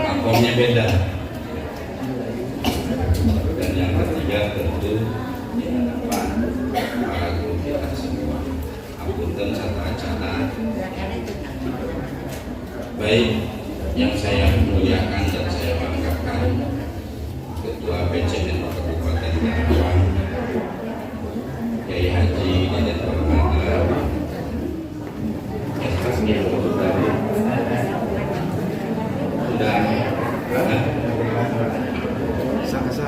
akomnya beda. Dan yang ketiga tentu di hadapan para guru kita semua. Apunten satu acara. Baik, yang saya muliakan dan saya banggakan Ketua PCN Kabupaten Karawang, Kiai Haji Deden Permana, sudah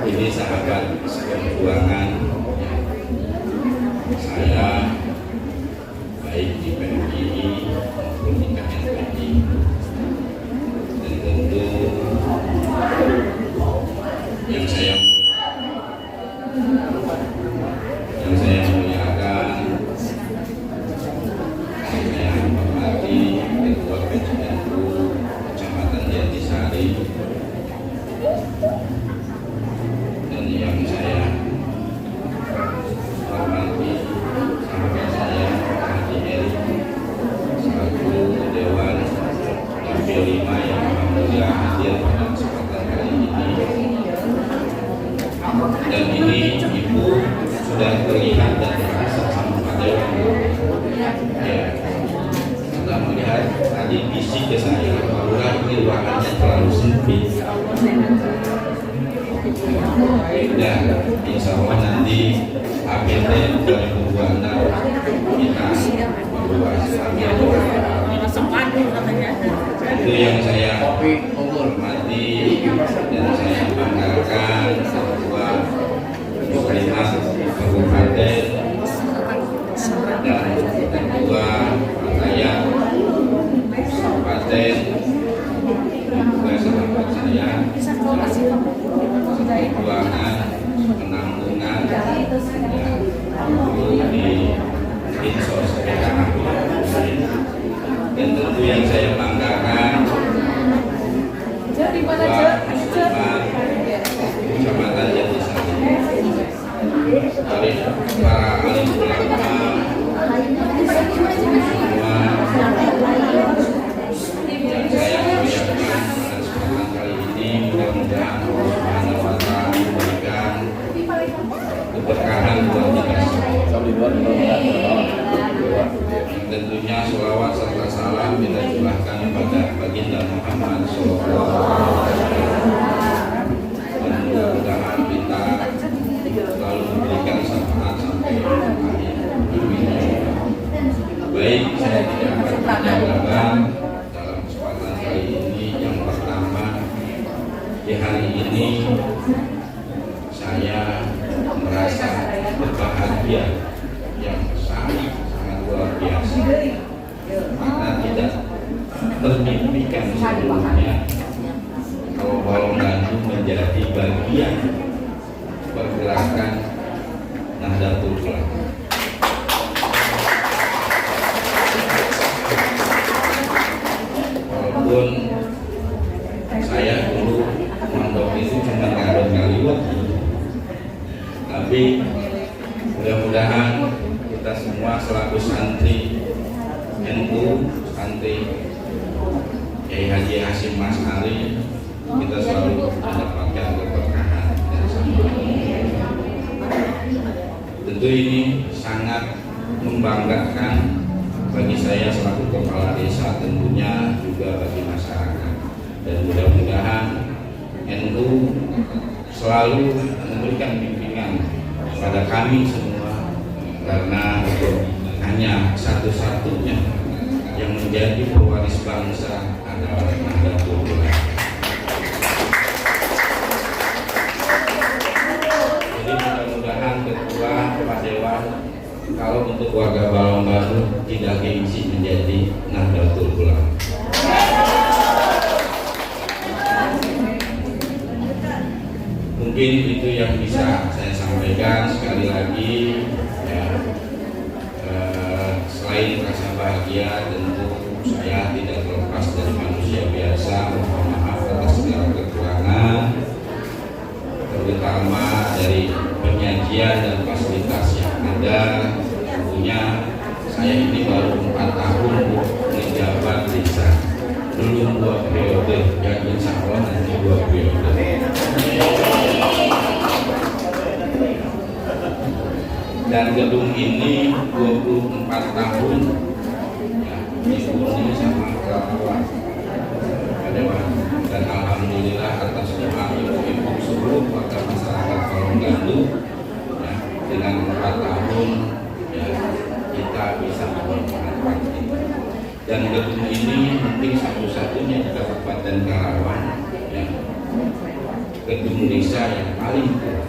ini sahabat seperjuangan saya baik di PMII maupun di KNPI, dan tentu yang saya muliakan, saya hormati Ketua PCNU Kecamatan Jatisari, dan yang saya hormati sahabat saya Haji Eri selaku Dewan Wakil 5 yang alhamdulillah hadir pada kesempatan kali ini. Dan ini Ibu sudah terlihat dan terasa sama Pak Dewan. Ya, kita melihat tadi bisik ke saya, Pak ini ruangannya terlalu sempit. Dan insya Allah nanti APT 2026 kita membuat itu yang saya hormati dan saya banggakan bahwa Muslimat Kabupaten dan Ketua Wilayah Kabupaten juga sahabat saya perjuangan penanggungan di Insos dan tentu yang saya banggakan bahwa Muslimat Kecamatan Jatisari dari para alim ulama semua yang saya muliakan pada kesempatan kali ini, mudah-mudahan Allah Subhanahu wa Ta'ala memberikan keberkahan buat kita semua. Tentunya sholawat serta salam kita curahkan kepada baginda Muhammad SAW. Dan mudah-mudahan kita selalu memberikan syafaat sampai akhir. Amin. Baik, saya tidak akan panjang-panjang dalam kesempatan kali ini. Yang pertama, di hari ini saya merasa berbahagia yang sangat luar biasa karena tidak termimpikan sebelumnya kalau Balong Bandung menjadi bagian pergerakan Nahdlatul Ulama. Walaupun saya dulu mondok itu cuma kali tapi mudah-mudahan kita semua selaku santri NU, santri Kiai Haji Hasyim Asy'ari, kita selalu mendapatkan keberkahan dan sambutan. Tentu ini sangat membanggakan bagi saya selaku kepala desa, tentunya juga bagi masyarakat, dan mudah-mudahan NU selalu memberikan bimbingan kepada kami semua, karena hanya satu-satunya yang menjadi pewaris bangsa adalah Nahdlatul Ulama. Jadi mudah-mudahan Ketua Pak Dewan, kalau untuk warga Balong Baru tidak gengsi menjadi Nahdlatul Ulama. Mungkin itu yang bisa saya sampaikan. Sekali lagi ya, selain rasa bahagia, tentu saya tidak terlepas dari manusia biasa. Mohon maaf atas segala kekurangan, terutama dari penyajian dan fasilitas yang ada. Tentunya saya ini baru 4 tahun menjabat desa. Dulu belum 2 periode, yang insya Allah nanti 2 periode. Dan gedung ini 24 tahun ya, dihuni sama relawan. Dan alhamdulillah atas doa ibu-ibu seluruh warga masyarakat Kolonggandu ya, dengan 4 tahun ya, kita bisa memanfaatkan ini. Dan gedung ini mungkin satu-satunya di Kabupaten Karawang ya, gedung desa yang paling tua.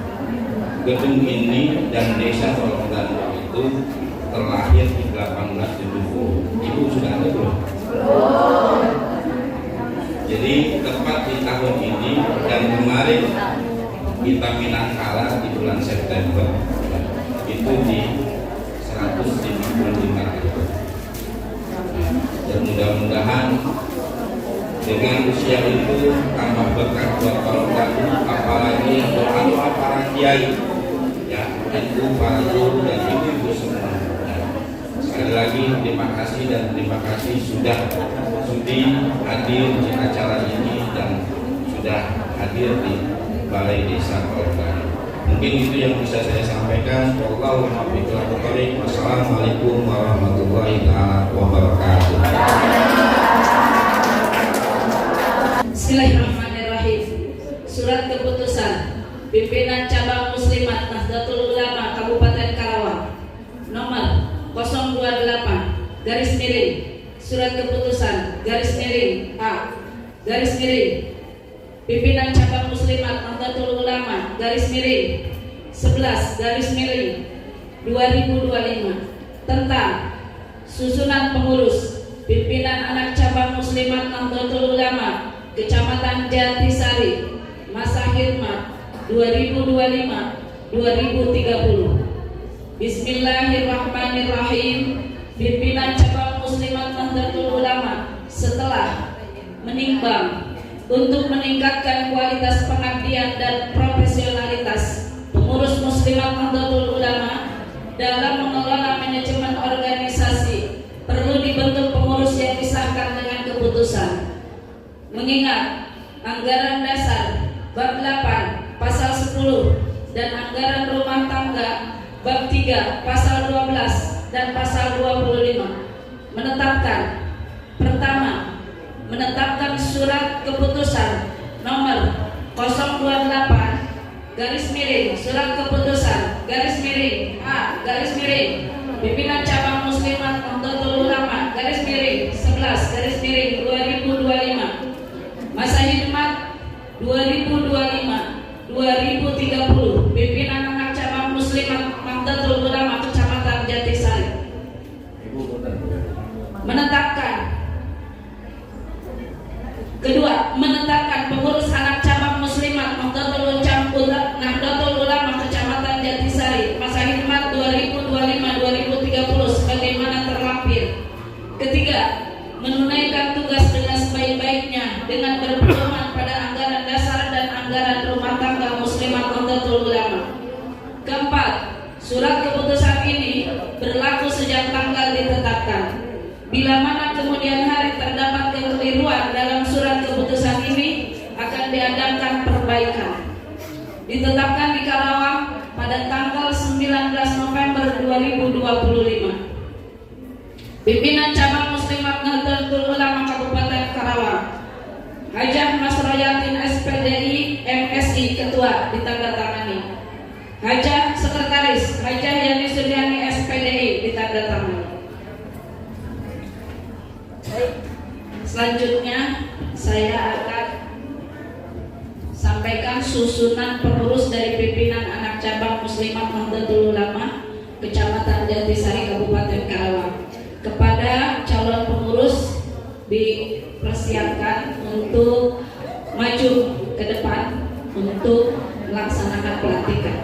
Gedung ini dan desa Kolonggandu itu terlahir di 1870. Ibu sudah ada belum? Jadi tepat di tahun ini dan kemarin kita Minangkala di bulan September itu di 155 ribu. Dan mudah-mudahan dengan usia itu tambah berkah buat Kolonggandu, apalagi doa-doa para kiai, ya, NU, para guru dan ibu-ibu semua. Sekali lagi terima kasih dan terima kasih sudah sudi hadir di acara ini dan sudah hadir di Balai Desa Kolonggandu. Mungkin itu yang bisa saya sampaikan. Wassalamualaikum warahmatullahi wabarakatuh. Bismillahirrahmanirrahim. Surat keputusan Pimpinan Cabang Muslimat Nahdlatul Ulama Kabupaten Karawang nomor 028 garis miring surat keputusan garis miring A garis miring Pimpinan Cabang Muslimat Nahdlatul Ulama garis miring 11 garis miring 2025 tentang susunan pengurus Pimpinan Anak Cabang Muslimat Nahdlatul Ulama Kecamatan Jatisari masa khidmat 2025-2030. Bismillahirrahmanirrahim. Pimpinan Cabang Muslimat Nahdlatul Ulama setelah menimbang untuk meningkatkan kualitas pengabdian dan profesionalitas pengurus Muslimat Nahdlatul Ulama dalam mengelola manajemen organisasi, perlu dibentuk pengurus yang disahkan dengan keputusan. Mengingat anggaran dasar bab 8 pasal 10 dan anggaran rumah tangga bab 3 pasal 12 dan pasal 25 menetapkan: pertama, menetapkan surat keputusan nomor 028 garis miring surat keputusan garis miring A garis miring Pimpinan Cabang Muslimat Nahdlatul Ulama garis miring 11 garis miring 2025 masa khidmat 2025-2030 Pimpinan Anak Cabang Muslimat Nahdlatul Ulama Kecamatan Jatisari menetapkan. Kedua, menetapkan pengurus Anak Cabang Muslimat Nahdlatul Ulama Kecamatan Jatisari masa khidmat 2025-2030 sebagaimana terlampir. Ketiga, menunaikan tugas dengan sebaik-baiknya dengan berpedoman pada anggaran dasar dan anggaran rumah tangga Muslimat Nahdlatul Ulama. Keempat, surat keputusan ini berlaku sejak tanggal ditetapkan. Bila mana kemudian hari terdapat kekeliruan dalam surat keputusan ini, akan diadakan perbaikan. Ditetapkan di Karawang pada tanggal 19 November 2025. Pimpinan Cabang Muslimat Nahdlatul Ulama Kabupaten Karawang, Hajah Mas Royatin SPDI MSI Ketua ditandatangani. Hajah Sekretaris Hajah Yani Suryani SPDI ditandatangani. Selanjutnya saya akan sampaikan susunan pengurus dari Pimpinan Anak Cabang Muslimat Nahdlatul Ulama Kecamatan Jatisari Kabupaten Karawang. Kepada calon pengurus dipersiapkan untuk maju ke depan untuk melaksanakan pelantikan.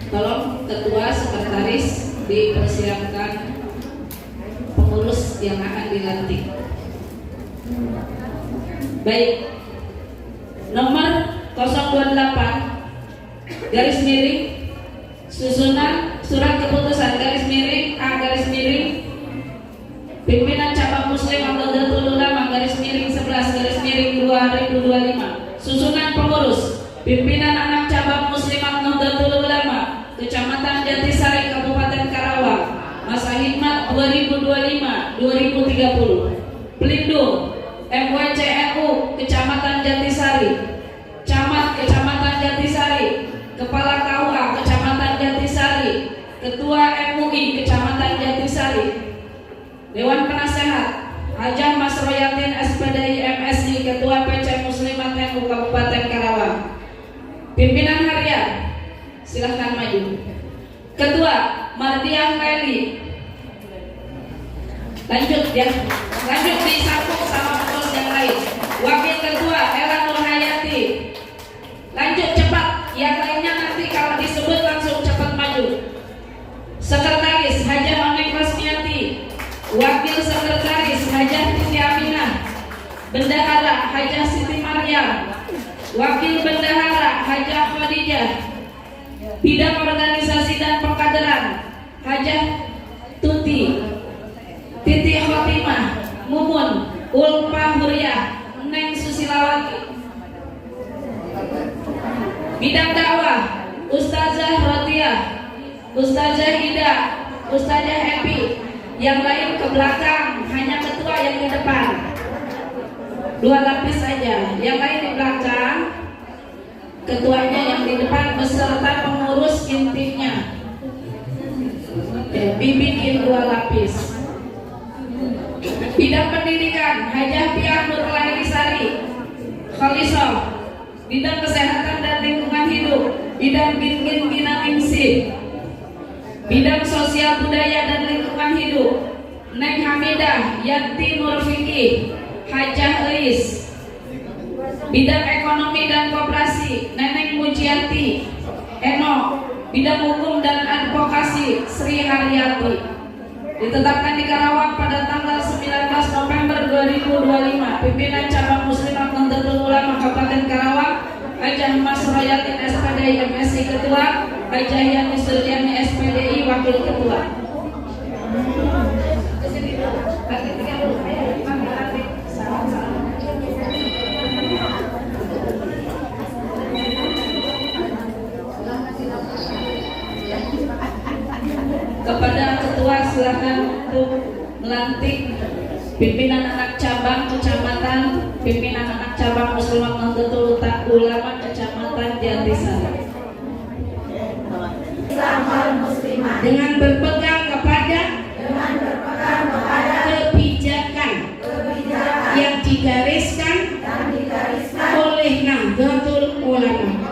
Tolong ketua sekretaris dipersiapkan pengurus yang akan dilantik. Baik, nomor 028 garis miring susunan surat keputusan garis miring A garis miring Pimpinan Cabang Muslimat Nahdlatul Ulama garis miring 2025. Susunan pengurus: Pimpinan Anak Cabang Muslimat Nahdlatul Ulama Kecamatan Jatisari Kabupaten Karawang, masa khidmat 2025-2030. Pelindung MWCNU Kecamatan Jatisari, Camat Kecamatan Jatisari, Kepala KUA Kecamatan Jatisari, Ketua MUI Kecamatan Jatisari. Dewan Penasehat Hajah Mas Royatin SPDI MSI, Ketua PC Muslimat NU Kabupaten Karawang. Pimpinan harian, silahkan maju. Ketua Mardiah Meli. Lanjut ya, lanjut disambung sama pengurus yang lain. Wakil Ketua Ella Nurhayati. Lanjut cepat, yang lainnya nanti kalau disebut langsung cepat maju. Sekretaris Hajah Onek Rosmiati. Wakil Sekretaris Hajah Titi Aminah. Bendahara Hajah Siti Maryam. Wakil Bendahara Hajah Khadijah. Bidang Organisasi dan Pengkaderan Hajah Tuti Titi Khotimah, Mumun Ulfa Huriah, Neng Susilawati. Bidang dakwah Ustazah Rotiah, Ustazah Ida, Ustazah Epi. Yang lain ke belakang, hanya ketua yang di depan. 2 lapis saja, yang lain di belakang. Ketuanya yang di depan beserta pengurus intinya. Dibikin 2 lapis. Bidang pendidikan Hajah Piah Nurlainisari Khalisoh. Bidang kesehatan dan lingkungan hidup Bidang Gingin Ginaningsih. Bidang sosial budaya dan lingkungan hidup Neng Hamidah Yanti Nurfiki Hajah Eis. Bidang ekonomi dan koperasi Neneng Mujiati Eno. Bidang hukum dan advokasi Sri Haryati. Ditetapkan di Karawang pada tanggal 19 November 2025. Pimpinan Cabang Muslimat Nahdlatul Ulama Kabupaten Karawang Hajah Mas Royatin SPDI MSI Ketua, Hajah Yani Suryani SPDI Wakil Ketua. Kepada ketua silakan untuk melantik pimpinan anak cabang kecamatan, pimpinan anak cabang Muslimat Nahdlatul Ulama Kecamatan Jatisari. Dengan berpegang kepada kebijakan yang digariskan oleh Nahdlatul Ulama.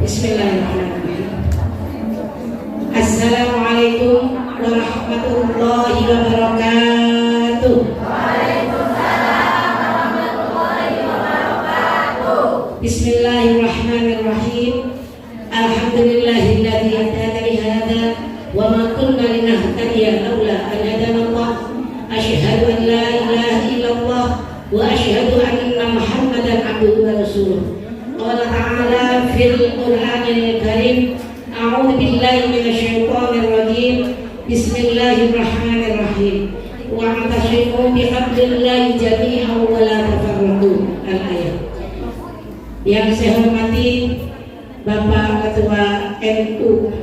Bismillahirrahmanirrahim. Assalamualaikum warahmatullahi wabarakatuh. Waalaikumsalam warahmatullahi wabarakatuh. Bismillahirrahmanirrahim. Alhamdulillahilladzi hadana li hadza wa ma kunna linahtadiya laula an hadana Allah. Asyhadu an la ilaha illallah wa asyhadu anna Muhammadan abduhu wa rasuluh. Qala ta'ala fil Qur'anil Karim, a'udzu billahi minasy syaithanir rajim. Bismillahirrahmanirrahim. wa'tasimu bihablillahi jami'an wa la tafarraqu. Al-ayat. Yang saya hormati Bapak Ketua NU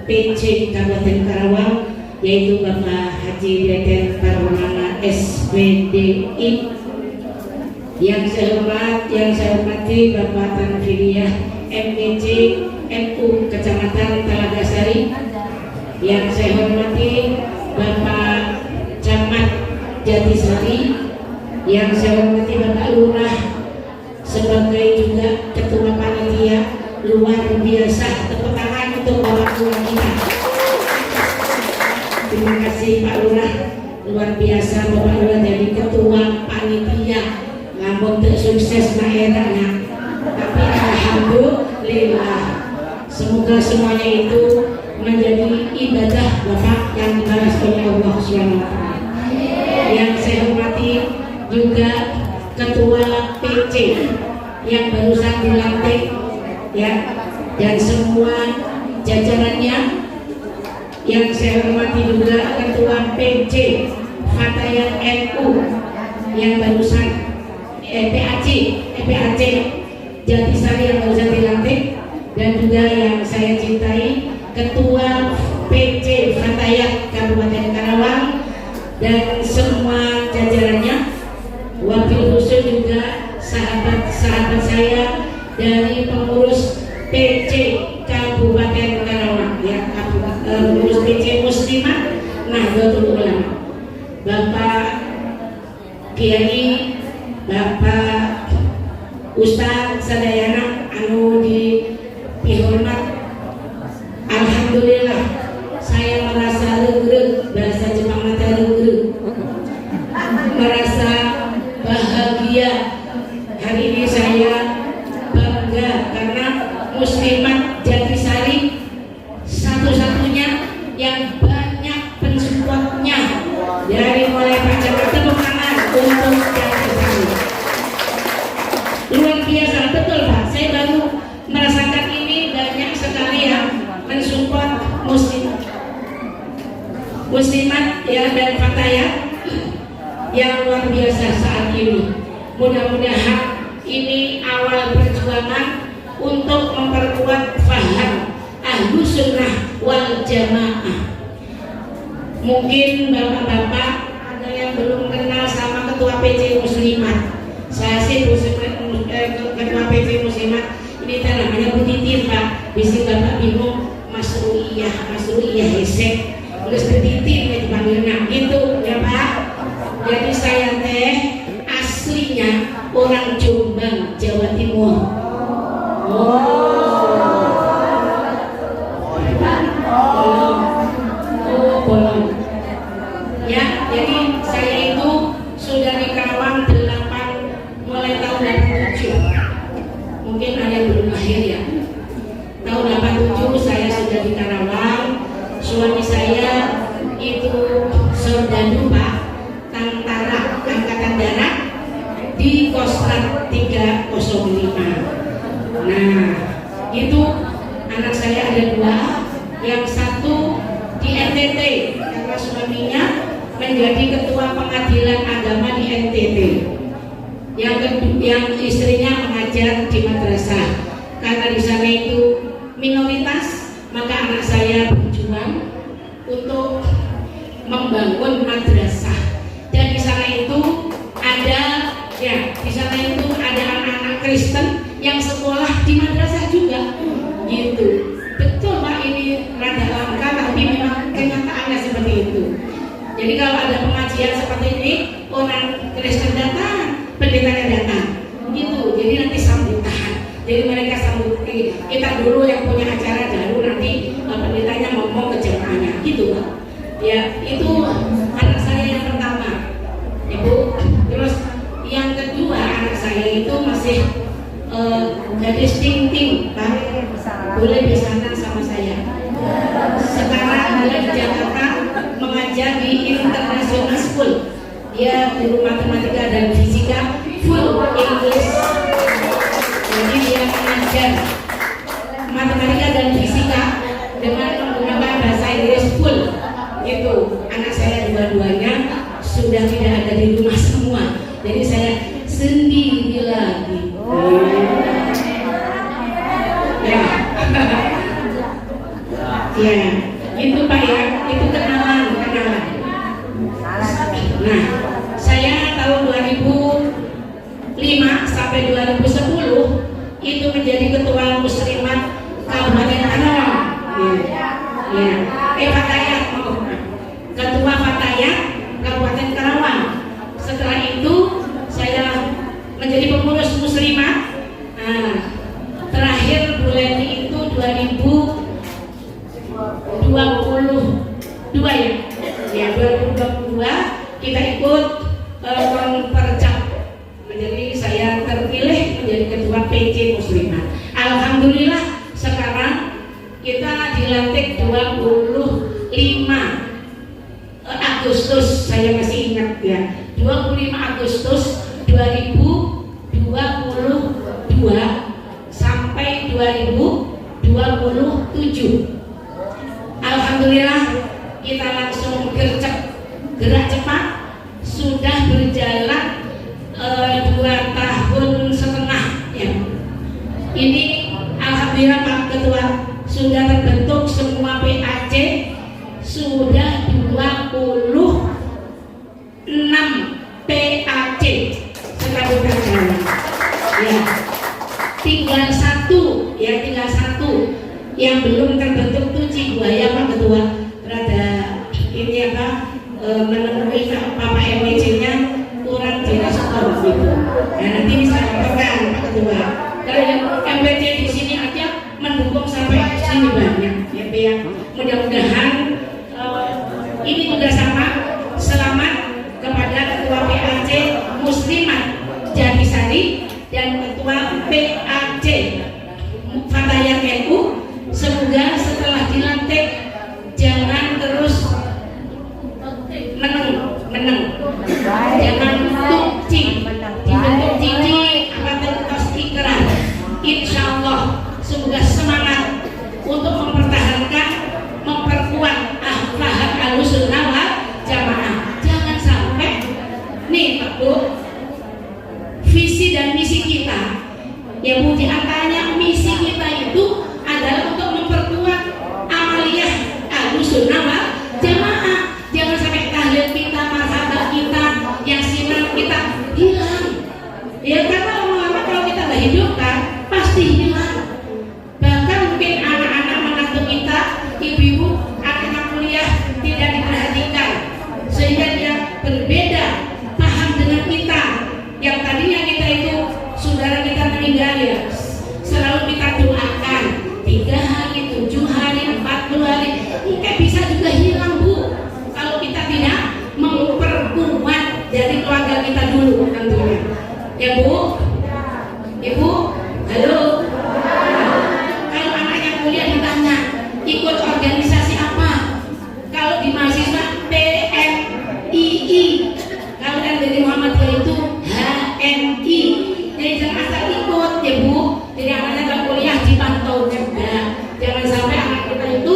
PC Kabupaten Karawang, yaitu Bapak Haji Deden Parmana SPDI. Yang saya hormati Bapak Tanfidiyah MPC NU Kecamatan Talaga Sari. Yang saya hormati Bapak Camat Jatisari. Yang saya hormati Bapak Lurah sebagai juga Ketua Panitia. Luar biasa, tepuk tangan untuk Bapak Lurah kita. Terima kasih Pak Lurah, luar biasa Bapak Lurah jadi Ketua Panitia. Namun tak sukses daerahnya, tapi alhamdulillah, semoga semuanya itu menjadi ibadah Bapak yang dibalas oleh Allah SWT. Yang saya hormati juga Ketua PC yang barusan dilantik, ya, dan semua jajarannya. Yang saya hormati juga Ketua PC Fatayat NU yang barusan PAC Jatisari yang barusan dilantik, dan juga yang saya cintai Ketua PC Fatayat Kabupaten Karawang dan semua jajarannya. Wakil khusus juga sahabat-sahabat saya dari pengurus PC Kabupaten Karawang, ya, pengurus PC Muslimat Nahdlatul Ulama, Bapak Kiai, Bapak Ustadz Sadayana anu dihormat. Alhamdulillah, saya merasa lega, bahasa Jepang mata lega, merasa bahagia. Hari ini saya bangga karena Muslimat Jatisari satu-satunya yang banyak pensupportnya, dari mulai Pak Camat. Tepuk tangan untuk Jatisari. Luar biasa, betul Pak, saya baru merasakan ini, banyak sekali yang mensupport Muslimat ya, dan Fatayat yang luar biasa saat ini. Mudah-mudahan ini awal perjuangan untuk memperkuat faham Ahlus Sunnah wal Jamaah. Mungkin bapak-bapak ada yang belum kenal sama Ketua PC Muslimat. Saya sih Ketua PC Muslimat ini namanya Bu Titin Pak. Bisa bapak bingung Mas Ruiyah Hesek, terus Bu Titin ya dipanggilnya gitu ya Pak. Jadi saya teh aslinya orang Jombang, Jawa Timur. Bolong. Ya, jadi saya itu sudah di Karawang mulai tahun 87. Mungkin ada yang belum lahir ya. Tahun 87 saya sudah di Karawang. Suami saya itu Serdadu Pak, Tentara Angkatan Darat di Kostrat 305. Nah, itu anak saya ada dua, yang satu di NTT karena suaminya menjadi ketua pengadilan agama di NTT. Yang istrinya mengajar di madrasah. Karena di sana itu minoritas, maka anak saya berjuang untuk membangun madrasah. Dan di sana itu ada anak-anak Kristen yang sekolah di madrasah juga, gitu. Betul Pak, ini rada langka, tapi memang kenyataannya seperti itu. Jadi kalau ada pengajian seperti ini, orang Kristen datang, pendetanya datang, gitu. Jadi nanti sambutan. Jadi mereka sambut kita dulu yang punya acara, baru nanti pendetanya ngomong ke jemaahnya, gitu Pak. Ya, itu anak saya yang pertama, Ibu. Terus yang kedua anak saya itu masih gadis ting-ting, Pak. Boleh besanan sama saya. Sekarang dia di Jakarta mengajar di International School. Dia guru matematika dan fisika full English. Jadi dia mengajar matematika dan fisika dengan menggunakan bahasa Inggris full. Itu sudah tidak ada di rumah semua. Jadi saya sendiri lagi. Ya. Ya, itu Pak ya, itu kenalan. Nah, saya tahun 2005 sampai 2010 itu menjadi ketua muslimat Kabupaten Karawang. Fatayat, ketua Fatayat Kabupaten Karawang. Setelah itu saya menjadi pengurus muslimat. Nah, terakhir bulan itu 2022 ya 2022 kita ikut percap. Jadi saya terpilih menjadi ketua PJ Muslimat. Alhamdulillah sekarang kita dilantik 25 Agustus, saya masih ingat ya, 25 Agustus 2022 sampai 2027. Alhamdulillah kita langsung gerak cepat, sudah berjalan 2 tahun setengah ya. Ini alhamdulillah Pak Ketua, sudah terbentuk semua PAC, sudah 26 PAC sekabupaten ya. Tinggal satu yang belum terbentuk tuh Cibuaya Pak Ketua. Rada ini menemui Bapak MWC-nya kurang direspon gitu. Nah, nanti bisa laporkan Pak Ketua. Kalau yang MWC di sini aja mendukung sampai sini banyak ya. Mudah-mudahan ini juga sama. Selamat kepada Ketua PAC Muslimat Jatisari dan Ketua PAC Fatayat NU. Semoga setelah dilantik jangan terus meneng, jangan tukci, dibentuk cici atau ikrar. Insya Allah semoga semangat untuk mempertahankan, memperkuat akhlak Ahlussunnah wal Jamaah. Jangan sampai nih Pak Bu, visi dan misi kita ya Bu, diantaranya misi kita itu adalah untuk memperkuat amaliyah Ahlussunnah wal Jamaah. Jangan sampai tahlil kita, marhaban kita, yasinan kita hilang. Ya karena lama-lama kalau kita nggak hidupkan pasti hilang. Bahkan mungkin anak-anak menantu kita, ibu-ibu, anak-anak kuliah tidak diperhatikan, sehingga dia berbeda paham dengan kita. Yang tadinya kita itu saudara kita meninggal ya, selalu kita doakan 3 hari, 7 hari, 40 hari, mungkin bisa juga hilang Bu, kalau kita tidak memperkuat dari keluarga kita dulu tentunya. Ya Bu, Ibu, halo. Kalau anaknya kuliah ditanya ikut organisasi apa, kalau di mahasiswa PMII, kalau yang dari Muhammadiyah itu HMI. Jadi jangan asal ikut ya Bu. Jadi anaknya kalau kuliah dipantau juga. Jangan sampai anak kita itu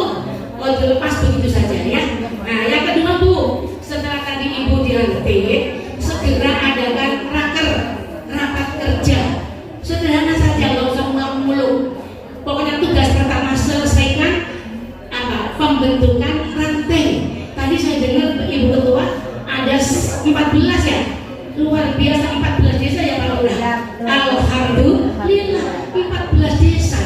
lepas begitu saja ya. Nah yang kedua Bu, setelah tadi Ibu dilantik, segera adakan rapat kerja. Sederhana saja, nggak usah muluk-muluk. Pokoknya tugas pertama selesaikan pembentukan ranting. Tadi saya dengar Ibu Ketua ada 14 ya. Luar biasa 14 desa ya Pak Lurah. Alhamdulillah 14 desa.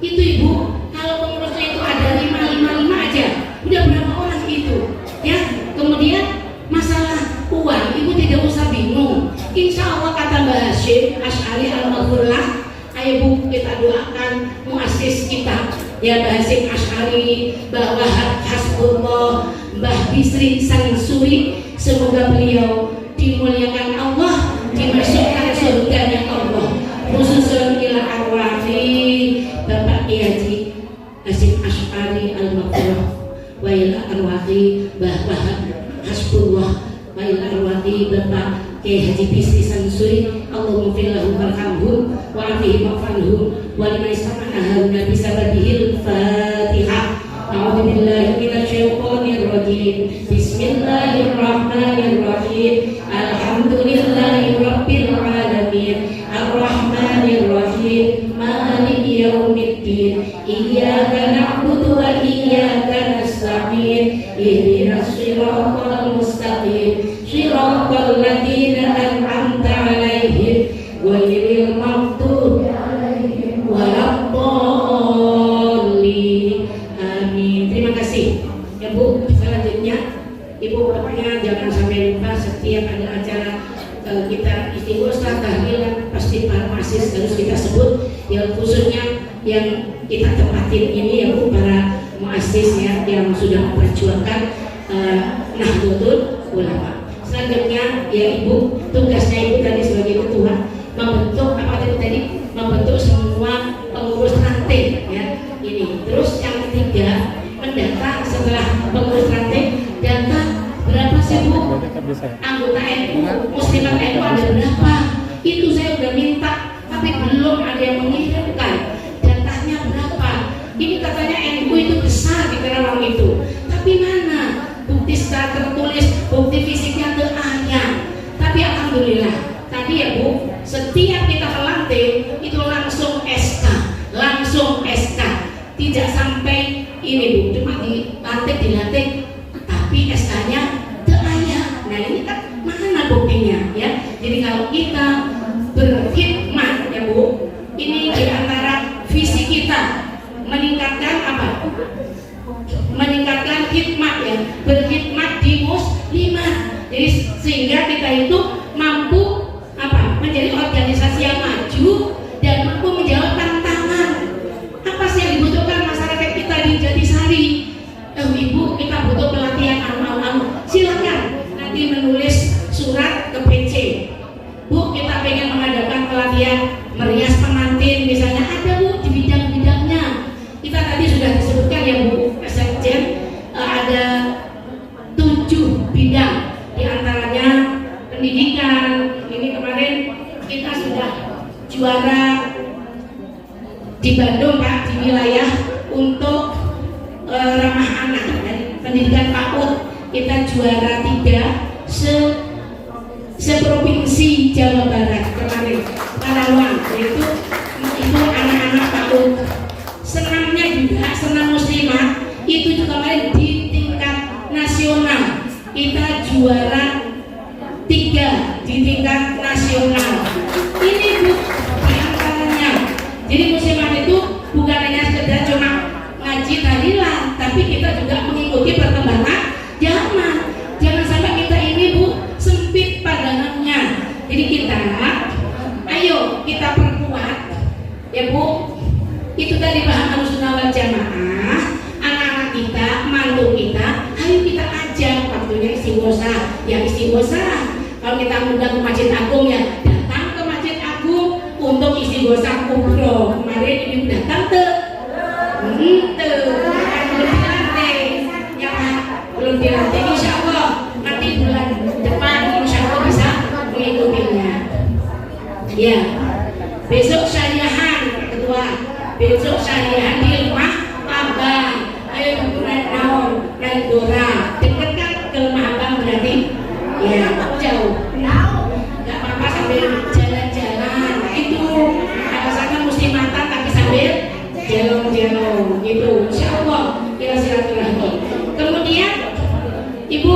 Itu Ibu, kalau pengurusnya itu ada 5 aja, udah berapa orang itu? Ya, kemudian masalah uang, Ibu tidak usah bingung. Insya Allah kata Mbah Hashim Asy'ari Al-Maghfurlah, ayo Bu kita doakan muassis kita ya Mbah Hashim Asy'ari, Mbah Wahab Hasbullah, Mbah Bisri Sansuri, semoga beliau dimuliakan Allah, dimasukkan surganya Allah. Khususun ila arwahi Bapak Kiai Haji Hashim Asy'ari Al-Maghfurlah, wa ila arwahi Mbah Wahab Hasbullah, wa ila arwahi Bapak Kiai Haji Bisri Sansuri. Allahumma fillahu warhamhum wa afihi wa'fanhum wa liman istama'aha nabi sababihil Fatihah. A'udzu billahi minasyaitonir rajim. Bismillahirrahmanirrahim. ihdinas siratal mustaqim siratal ladzina an'amta 'alaihim ghairil maghdubi 'alaihim waladdallin. Amin. Terima kasih. Ya Bu, selanjutnya Ibu pokoknya jangan sampai lupa setiap ada acara kita istighosah, tahlilan, pasti farmasis harus kita sebut, yang khususnya yang kita tempatin ini ya Bu, para muassis ya yang sudah memperjuangkan Nahdlatul Ulama. Selanjutnya ya Ibu, tugasnya Ibu tadi sebagai ketua membentuk apa tadi membentuk semua pengurus ranting ya ini. Terus yang ketiga mendata setelah pengurus ranting, data berapa sih Bu anggota NU, muslimat NU ada berapa? Itu saya udah minta tapi belum ada yang mengirimkan datanya berapa. Ini katanya NU itu besar di Karawang itu, tapi mana bukti secara tertulis, bukti fisiknya ke A-nya. Tapi alhamdulillah tadi ya Bu, setiap kita melantik itu langsung SK, tidak sampai ini Bu, cuma dilantik tapi SK-nya terayah. Nah ini kan mana buktinya ya. Jadi kalau kita berkhidmat ya Bu, ini diantara visi kita meningkatkan apa? Meningkatkan khidmat ya, berkhidmat di muslimat. Jadi sehingga kita itu mampu apa? Menjadi organisasi yang maju dan mampu menjawab tantangan. Apa sih yang dibutuhkan masyarakat kita di Jatisari? Ibu, kita butuh pelatihan silakan nanti menulis surat ke PC. Bu, kita pengen mengadakan pelatihan merias pengantin misalnya, ada Bu di bidang-bidangnya. Kita tadi sudah disebutkan ya Bu Sekjen, ada 7 bidang, diantaranya pendidikan. Ini kemarin kita sudah juara di Bandung Pak, di wilayah untuk ramah anak dan pendidikan PAUD kita juara 3 seprovinsi Jawa Barat kemarin, Karawang, itu anak-anak PAUD. Senamnya juga senam muslimat itu juga kemarin di tingkat nasional kita juara 3 di tingkat nasional. Ini Bu diantaranya. Jadi muslimat itu bukan hanya sekedar cuma ngaji tahlilan, tapi kita juga mengikuti perkembangan zaman. Jangan sampai kita ini Bu sempit pandangannya. Jadi kita ayo kita perkuat ya Bu. Itu tadi paham Ahlussunnah wal Jamaah, anak-anak kita, mantu kita, ayo kita ajak waktunya istighosah. Ya istighosah. Kalau kita undang ke Masjid Agung ya datang ke Masjid Agung untuk istighosah kubro. Kemarin Ibu datang belum dilantik, insya Allah nanti bulan depan insya Allah bisa mengikutinya ya. Besok syariahan ketua, besok syariahan di rumah Abang. Ayo naik Dora, deket kan ke rumah Abang berarti ya, jauh nggak apa-apa sambil jalan-jalan. Nah itu alasannya muslimatan tapi sambil jalan-jalan gitu, insya Allah kita silaturahmi. Kemudian Ibu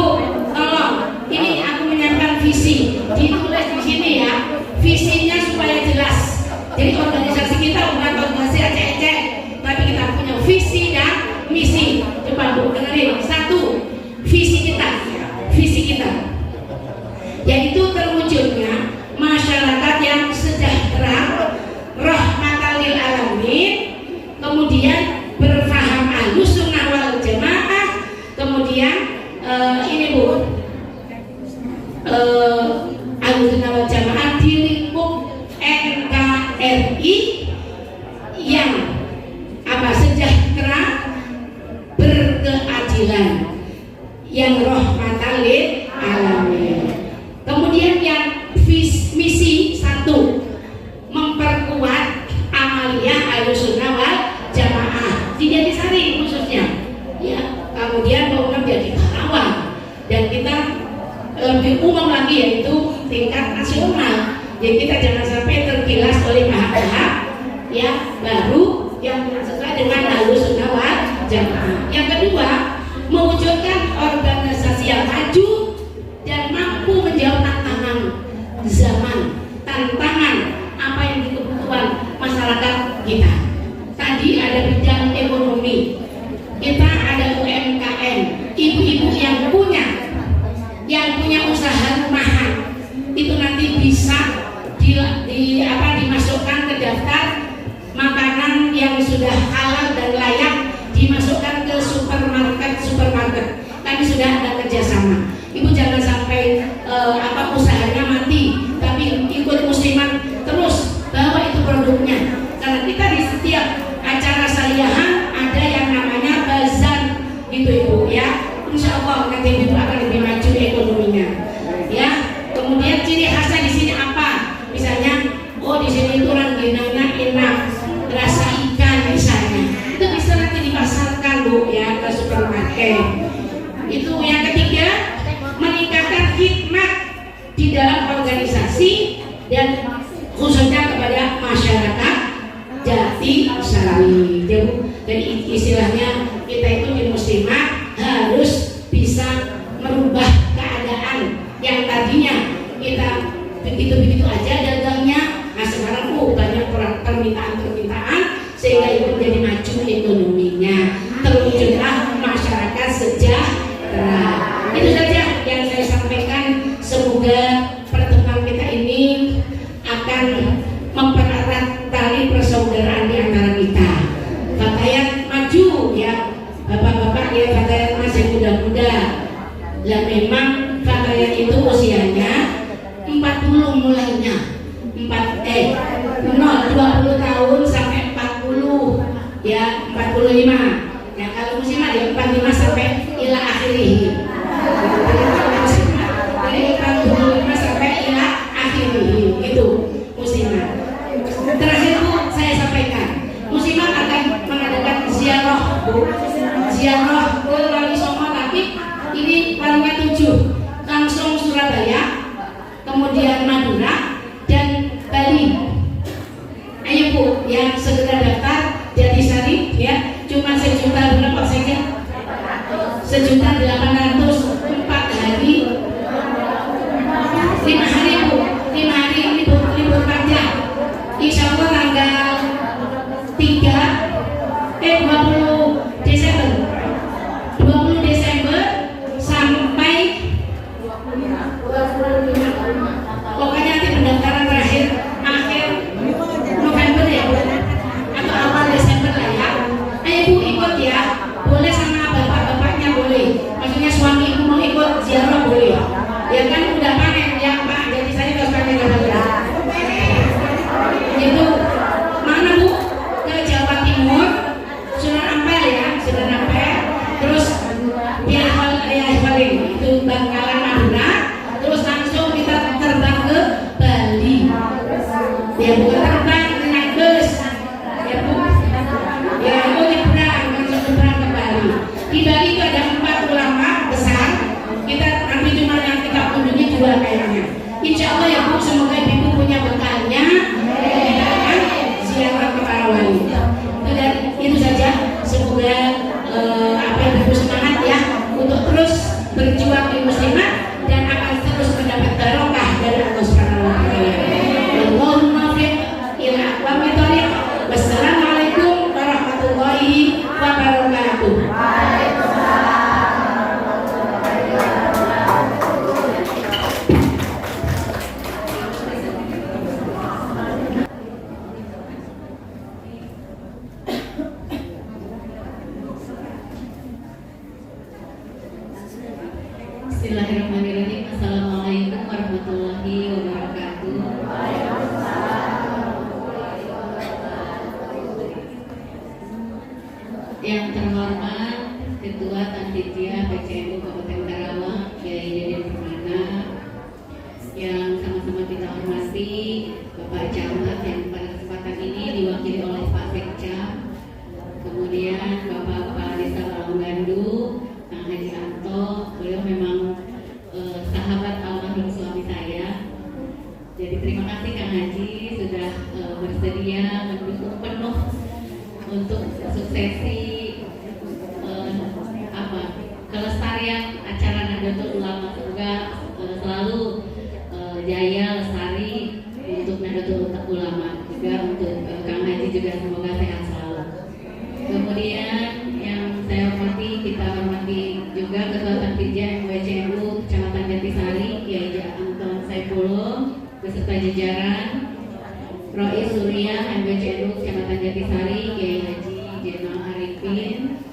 tolong, ini aku menyiapkan visi, ditulis di sini ya, visinya supaya jelas. Jadi organisasi kita bukan organisasi aceh-aceh, tapi kita punya visi dan misi. Coba Bu dengerin, 1 visi kita yaitu terwujudnya masyarakat yang sejahtera, rahmatan lil alamin, kemudian berfaham Ahlussunnah wal Jamaah, kemudian ini Bu Ahlussunnah wal Jamaah di lingkup NKRI yang apa? Sejahtera, berkeadilan, yang rahmatan lil alamin. Kemudian yang misi 1 memperkuat amaliyah Ahlussunnah wal Jamaah di Jatisari khususnya ya. Kemudian program jadi Karawang dan kita lebih umum lagi yaitu tingkat nasional. Jadi kita jangan sampai tergilas oleh pihak-pihak ya baru yang sesuai dengan Ahlussunnah wal Jamaah. Yang kedua, mewujudkan mewujudkan organisasi yang maju dan mampu menjawab tantangan zaman, tantangan apa yang kebutuhan masyarakat kita. Tadi ada bidang ekonomi, kita ada UMKM, ibu-ibu yang punya usaha rumahan itu nanti bisa dimasukkan ke daftar makanan yang sudah halal dan layak, dimasukkan ke supermarket. Kami sudah ada kerjasama. Ibu jangan sampai usahanya mati, tapi ikut muslimat terus bawa itu produknya. Karena kita di setiap acara saliahan ada yang namanya bazar gitu Ibu ya. Insya Allah nanti Ibu akan lebih maju ekonominya ya. Kemudian ciri khasnya di sini apa? Misalnya, di sini itu rangginangnya enak, rasa ikan misalnya. Itu bisa nanti dipasarkan Bu ya ke supermarket. Itu yang ketiga, meningkatkan khidmat di dalam organisasi dan khususnya kepada masyarakat Jatisari. Jadi istilahnya kita itu di muslimat harus bisa merubah keadaan yang tadinya kita begitu-begitu aja dagangnya, nah sekarang banyak permintaan sehingga itu menjadi maju ekonominya, terwujudlah masyarakat sejahtera. Itu saja yang saya sampaikan. Semoga pertemuan kita ini akan mempererat tali persaudaraan di antara kita. Fatayat maju ya, bapak-bapak ya, Fatayat masih muda-muda. Dan memang Fatayat itu usianya 40 mulainya 20 tahun sampai 40 ya, 45 ya. Kalau muslimat ya 45 sampai ila akhirih. Dari 45 sampai ila akhirih itu muslimat. Terakhir Bu, saya sampaikan muslimat akan mengadakan ziarah ke Wali Songo, tapi ini parunya 7 langsung Surabaya, kemudian Madura dan Bali. Ayo Bu, yang segera daftar Jatisari ya, cuma sejuta berapa saja? 1.800.000 4 hari 5 hari Bu, 5 hari libur panjang. Insya Allah tanggal 20 Desember sampai pokoknya nanti pendaftaran terakhir akhir November ya atau awal Desember lah ya. Ayo Bu ikut ya, boleh sama bapak-bapaknya boleh, maksudnya suami ibu mau ikut ziarah boleh ya kan, udah panen ya Pak, jadi saya harus panen itu mana Bu, ke Jawa Timur, Sunan Ampel ya, Sunan Ampel, terus ya itu Bangkalan Madura, terus langsung kita terbang ke Bali ya, bukan terbang naik bus ya Bu ya, itu nyebrang ke Bali. Di Bali itu ada 4 ulama besar, kita nanti cuma yang kita kunjungi 2 kayaknya. Insya Allah ya Bu, semoga ibu punya bekalnya kita akan ziarah ke para wali. Dan itu saja, semoga ibu semangat ya untuk terus berjuang di muslimat dan akan terus mendapat barokah dari Allah Subhanahu wa taala. Allahumma fiq ila aqwamit thoriq. Wassalamualaikum warahmatullahi wabarakatuh. Bismillahirrahmanirrahim. Assalamualaikum warahmatullahi wabarakatuh. Yang terhormat Ketua Panitia PCNU Kabupaten Karawang, Kiai Dede Permana, yang sama-sama kita hormati Bapak Camat yang pada kesempatan ini diwakili oleh Pak Sekcam, kemudian Bapak Kepala Desa Balonggandu, Kang Haji Anto. Beliau memang sahabat almarhum suami saya. Jadi terima kasih Kang Haji sudah bersedia mendukung penuh untuk suksesi kelestarian Nahdlatul Ulama. Semoga selalu jaya lestari untuk Nahdlatul Ulama, juga untuk Kang Haji juga semoga sehat selalu. Kemudian yang saya hormati, kita hormati juga Ketua Tanfidja MWCNU Kecamatan Jatisari, Kiai Anton Saifullah beserta jajaran, Rois Surya MWCNU Kecamatan Jatisari, Kiai Haji Jenal Arifin,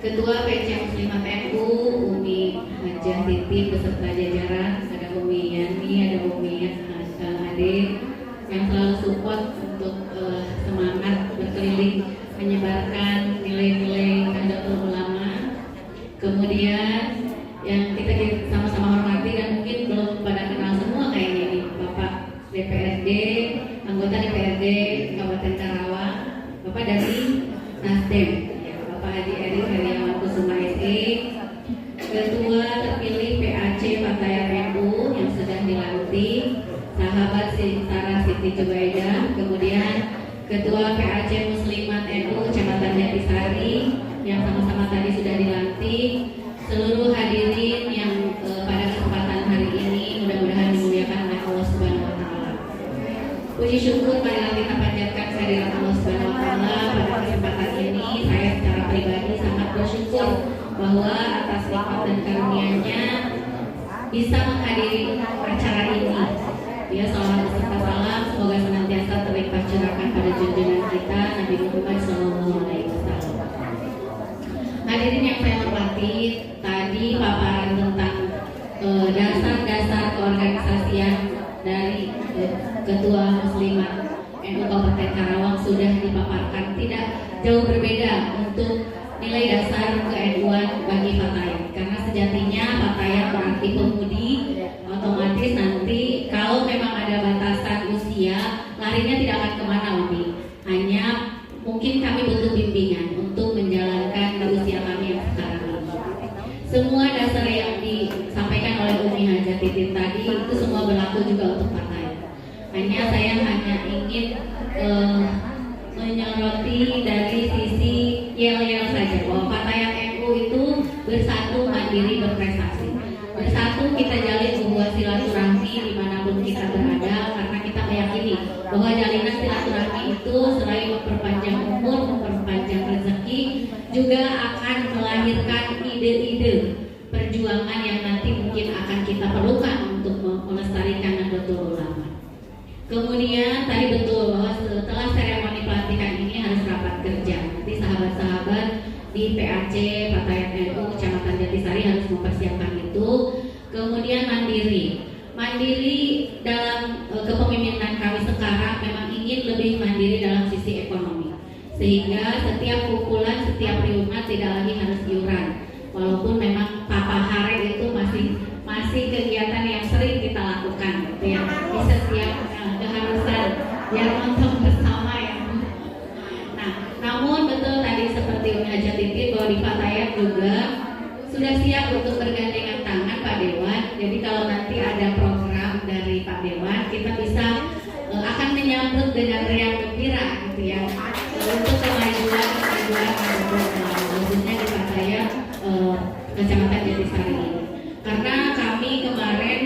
Ketua PC Muslimat NU Umi Hajah Siti beserta jajaran, ada Umi Yani, ada Umi Ade yang selalu support untuk semangat berkeliling menyebarkan nilai-nilai Nahdlatul Ulama. Kemudian yang kita sama-sama hormati dan mungkin belum pada kenal semua kayaknya ini, Bapak DPRD, anggota DPRD Kabupaten Karawang, Bapak dari Nasdem, ya, Bapak Haji Eri Heriawan Kusuma SE, Ketua terpilih PAC Fatayat NU yang sedang dilantik, sahabat Sarah Siti Jubaidah, kemudian Ketua PAC Muslimat NU Kecamatan Jatisari yang sama-sama tadi sudah dilantik, seluruh hadirin yang pada kesempatan hari ini mudah-mudahan dimuliakan oleh Allah Subhanahu wa taala. Puji syukur marilah kita panjatkan kehadirat Allah Subhanahu wa taala pada kesempatan ini. Saya secara pribadi sangat bersyukur bahwa atas nikmat dan karunia-Nya bisa menghadiri acara ini. Ya, salam beserta salam semoga senantiasa terlimpah curahkan pada junjungan kita Nabi Muhammad SAW. Hadirin yang saya hormati, tadi paparan tentang dasar-dasar keorganisasian dari Ketua Muslimat NU Kabupaten Karawang sudah dipaparkan, tidak jauh berbeda untuk nilai dasar ke-NU-an bagi Fatayat, karena sejatinya Fatayat berarti pemudi. Otomatis nanti kalau memang ada batasan usia, larinya tidak akan kemana Umi. Hanya mungkin kami butuh bimbingan untuk menjalankan usia kami yang sekarang ini. Semua dasar yang disampaikan oleh Umi Hajah Titin tadi itu semua berlaku juga untuk Fatayat. Hanya saya ingin menyoroti dari sisi yel-yel saja bahwa Fatayat NU itu bersatu, mandiri, berprestasi. Bersatu kita jalin hubungan silaturahmi dimanapun kita berada, karena kita meyakini bahwa jalinan silaturahmi itu selain memperpanjang umur, memperpanjang rezeki, juga akan melahirkan ide-ide perjuangan yang nanti mungkin akan kita perlukan untuk melestarikan Nahdlatul Ulama. Kemudian tadi betul bahwa setelah seremoni pelantikan ini harus rapat kerja. Nanti sahabat-sahabat di PAC Fatayat NU Kecamatan Jatisari harus mempersiapkan itu. Kemudian mandiri dalam kepemimpinan kami sekarang memang ingin lebih mandiri dalam sisi ekonomi, sehingga setiap pukulan, setiap riungan tidak lagi harus iuran. Walaupun memang Papa Hare itu masih kegiatan yang sering kita lakukan, gitu ya, di setiap keharusan yang nonton bersama ya. Nah, namun betul tadi seperti Umi Hajah Titin bahwa di Fatayat juga sudah siap untuk bergandengan tangan Pak Dewan. Jadi kalau nanti ada program dari Pak Dewan, kita bisa akan menyambut dengan riang gembira gitu ya, untuk kemajuan khususnya di Fatayat Kecamatan Jatisari ini. Karena kami kemarin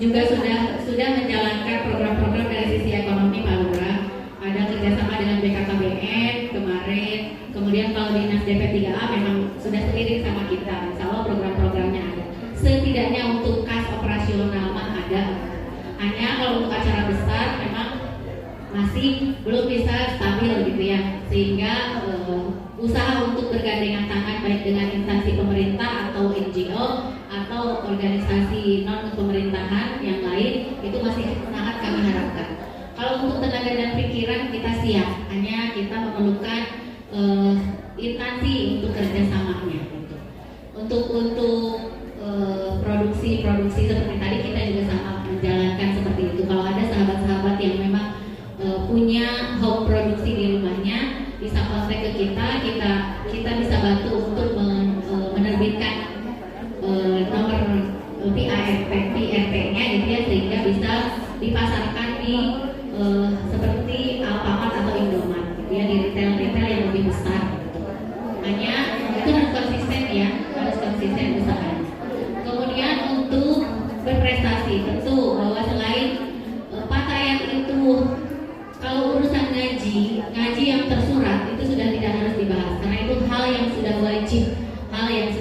juga sudah menjalankan program-program dari sisi ekonomi Pak Lurah. Ada kerjasama dengan BKKBN kemarin. Kemudian kalau dinas DP3A memang sudah seiring sama kita. Insya Allah program-programnya ada. Setidaknya untuk kas operasional mah ada. Hanya kalau untuk acara besar memang masih belum bisa stabil gitu ya. Sehingga usaha untuk bergandengan tangan baik dengan instansi pemerintah atau NGO atau organisasi non pemerintahan yang lain itu masih sangat kami harapkan. Kalau untuk tenaga dan pikiran kita siap, hanya kita memerlukan instansi untuk kerjasamanya. Untuk produksi seperti tadi kita juga sama menjalankan seperti itu. Kalau ada sahabat-sahabat yang memang punya home produksi di rumahnya, bisa kontak ke kita bisa bantu untuk menerbitkan nomor PRP-nya gitu ya, sehingga bisa dipasarkan di seperti Alfamart atau Indomaret gitu ya, di retail yang lebih besar gitu. Hanya itu harus konsisten ya, harus konsisten usahanya.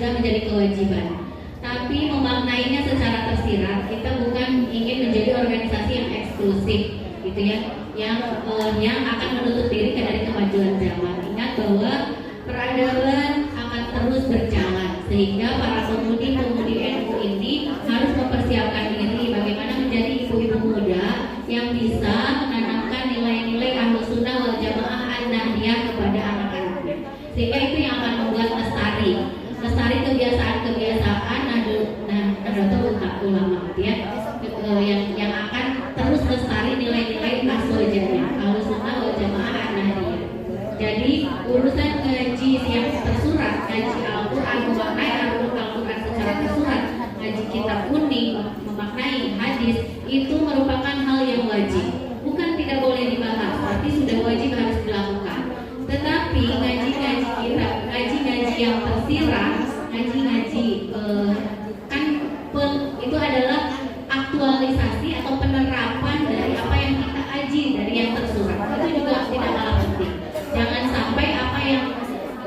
juga menjadi kewajiban. Tapi memaknainya secara tersirat, kita bukan ingin menjadi organisasi yang eksklusif, gitu ya, yang akan menutup diri dari kemajuan zaman. Ingat bahwa peradaban akan terus berjalan, sehingga para pemudi-pemudi NU ini harus mempersiapkan diri bagaimana menjadi ibu-ibu muda yang bisa menanamkan nilai-nilai Ahlus Sunnah wal Jamaah An-Nahdiyah kepada anak-anaknya, sehingga itu yang akan membuat lestari kebiasaan Nahdlatul Ulama, ya, yang akan terus lestari nilai-nilai aswajanya Ahlus Sunnah wal Jamaah An-Nahdiyah. Jadi urusan ngaji yang tersurat, ngaji Al-Quran, memaknai Al-Quran secara tersurat, ngaji kitab kuning, memaknai hadis, itu merupakan hal yang wajib. Bukan tidak boleh dibahas, tapi sudah wajib harus dilakukan. Tetapi ngaji-ngaji kita, ngaji-ngaji yang tersirat, ngaji-ngaji itu adalah aktualisasi atau penerapan dari apa yang kita aji dari yang tersurat. Itu juga tidak kalah penting. Jangan sampai apa yang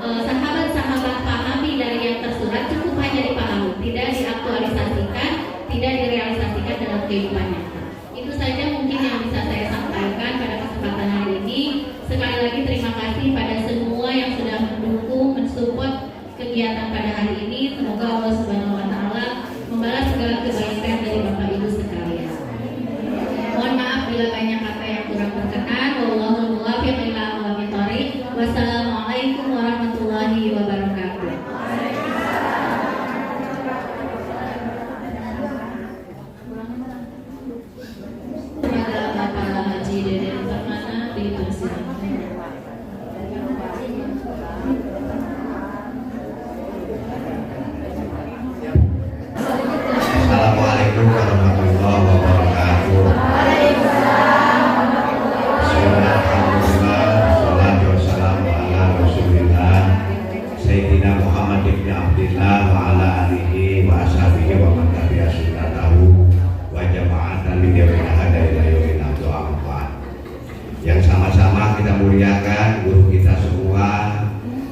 sahabat-sahabat pahami dari yang tersurat cukup hanya dipahami, tidak diaktualisasikan, tidak direalisasikan dalam kehidupan nyata. Itu saja mungkin yang bisa saya sampaikan pada kesempatan hari ini. Sekali lagi terima kasih pada semua yang sudah mendukung, mensupport kegiatan pada hari ini. Semoga Allah Subhanahu wa Ta'ala membalas segala kebaikan dari Bapak Ibu sekalian. Mohon maaf bila banyak kata yang kurang berkenan. Wallahul muwaffiq ila aqwamit thoriq. Wassalamualaikum warahmatullahi wabarakatuh. Kepada Bapak Haji Deden Permana dipersilakan. Assalamualaikum warahmatullahi wabarakatuh. Alhamdulillah, salatu wassalamu ala Rasulillah Sayyidina Muhammad ibn Abdillah wa ala alihi wa ashabihi wa man tabi'a sunnatahu wa jama'atan min yawmin hada ila yawmin abdu'ah. Yang sama-sama kita muliakan guru kita semua,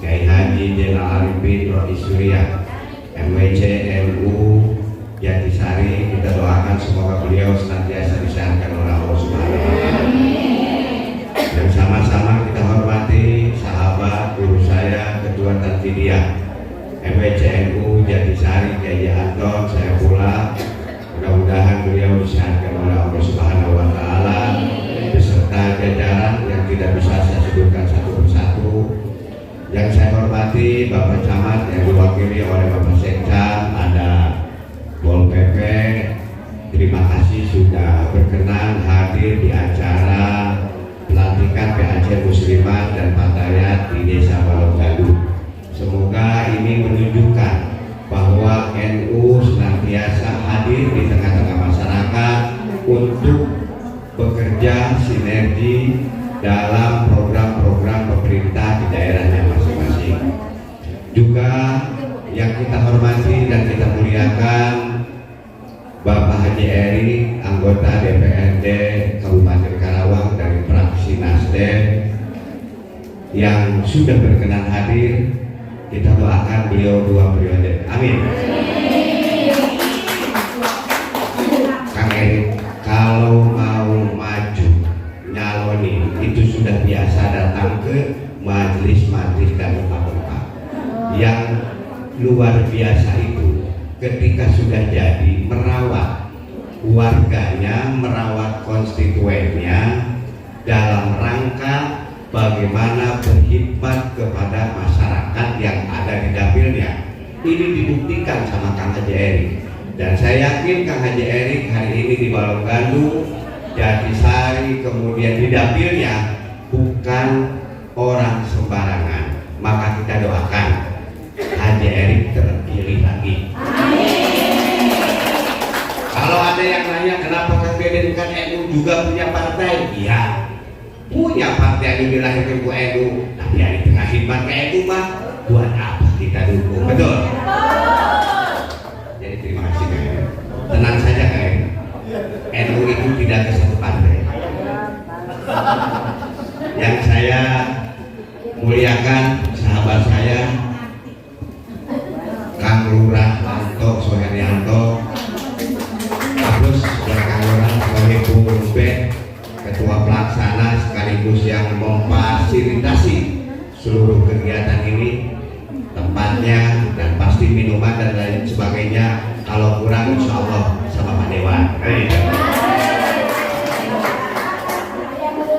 Kiai Haji Zainal Arifin Rois Suriah MWC NU Jatisari. Kita doakan semoga beliau senantiasa disehatkan oleh Allah Subhanahu wa Ta'ala. Dan sama-sama kita hormati sahabat guru saya, Ketua Tanfidiyah MWC NU Jatisari Kiai Anton, saya pula. Mudah-mudahan beliau disehatkan oleh Allah Subhanahu wa Ta'ala beserta jajaran yang tidak bisa saya sebutkan satu persatu. Yang saya hormati Bapak Camat yang diwakili oleh Bapak Sekda, ada Pol PP, terima kasih sudah berkenan hadir di acara pelantikan PAC Muslimat dan Fatayat di Desa Balonggalu. Semoga ini menunjukkan bahwa NU senantiasa hadir di tengah-tengah masyarakat untuk bekerja sinergi dalam program-program pemerintah di daerahnya masing-masing. Juga yang kita hormati dan kita muliakan Bapak Haji Eri, anggota DPRD Kabupaten Karawang dari fraksi Nasdem yang sudah berkenan hadir. Kita doakan beliau 2 periode. Amin. Kang Eri, kalau mau maju nyalonin itu sudah biasa datang ke majelis-majelis dan tempat-tempat. Yang luar biasa itu ketika sudah jadi merawat warganya, merawat konstituennya dalam rangka bagaimana berkhidmat kepada masyarakat yang ada di dapilnya. Ini dibuktikan sama Kang Haji Erik, dan saya yakin Kang Haji Erik hari ini di Balonggalu, Jatisari, kemudian di dapilnya bukan orang sembarangan. Maka kita doakan Haji Erik terpilih lagi. Kalau ada yang nanya kenapa Kang Deden kan NU juga punya partai, iya punya partai yang dilahirkan ke NU, tapi yang di tengah khidmat ke NU mah buat apa kita dukung, betul? Jadi terima kasih Kang Edi. Tenang saja Kang Edi, NU itu tidak ke satu partai. Yang saya muliakan sahabat saya Kang Kang Lurah Lanto Soherianto, terus Kang Lurah sebagai pemimpin ketua pelaksana sekaligus yang memfasilitasi seluruh kegiatan ini, tempatnya dan pasti minuman dan lain sebagainya. Kalau kurang insya Allah sama Pak Dewan.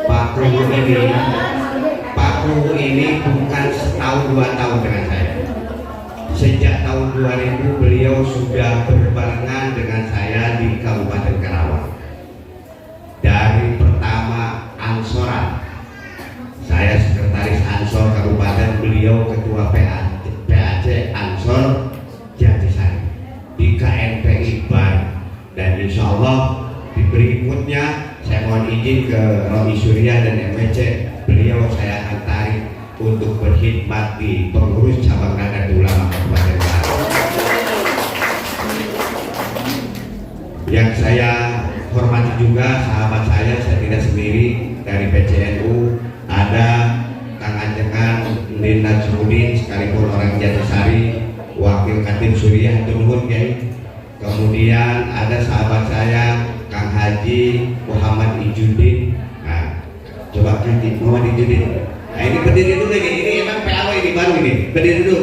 Pak Kru ini bukan setahun 2 tahun dengan saya. Sejak tahun 2000 beliau sudah berbarengan dengan saya di Kabupaten Karawang. Dari pertama Ansoran, saya sekretaris Ansor Kabupaten, beliau ketua PAC Ansor Jatisari di KNPI Bar, dan insya Allah di berikutnya saya mohon izin ke Romi Surya dan MPC, beliau saya akan tarik untuk berkhidmat di pengurus cabang Nahdlatul Ulama Kabupaten Karawang. Yang saya hormati juga sahabat saya tidak sendiri dari PCNU, ada Kang Anjengan Ndin Najmudin sekalipun orang Jatisari, Wakil Katib Suriah Turun Kiai. Kemudian ada sahabat saya Kang Haji Muhammad Ijudin. Nah, coba kritik Muhammad Ijudin. Nah, ini berdiri dulu ini emang PAW ini baru ini. Berdiri dulu.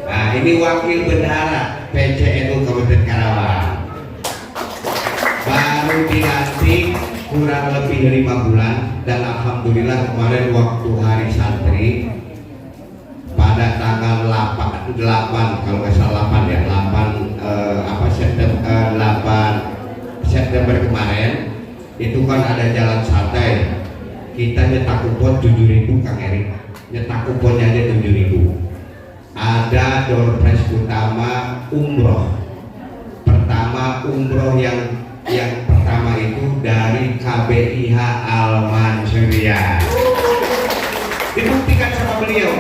Nah, ini Wakil Bendahara PCNU Kabupaten Karawang. Baru dilantik kurang lebih 5 bulan, dan alhamdulillah kemarin waktu hari santri pada tanggal 8 kalau nggak salah 8 ya 8 September kemarin itu kan ada jalan santai, kita nyetak kupon 7.000 Kang Erik, nyetak kuponnya aja 7.000. Ada door prize utama umroh pertama, umroh yang pertama itu dari KBIH Al Mansuriyah, dibuktikan sama beliau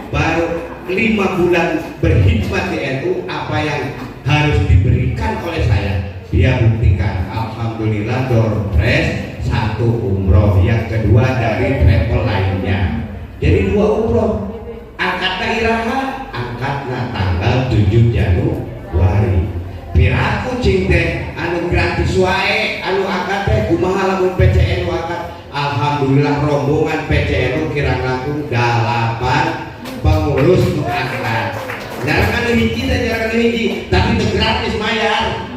baru 5 bulan berkhidmat di NU, apa yang harus diberikan oleh saya dia buktikan. Alhamdulillah door prize 1 umroh, yang kedua dari travel lainnya, jadi 2 umroh. Angkatna iraha, angkatna tanggal 7 Januari. Piraku cing teh anu gratis wae, anu angkat teh kumaha lamun PCNU angkat. Alhamdulillah rombongan PCNU kirang langkung 8 pengurus untuk angkat. Jangan hiji, tapi itu gratis mayar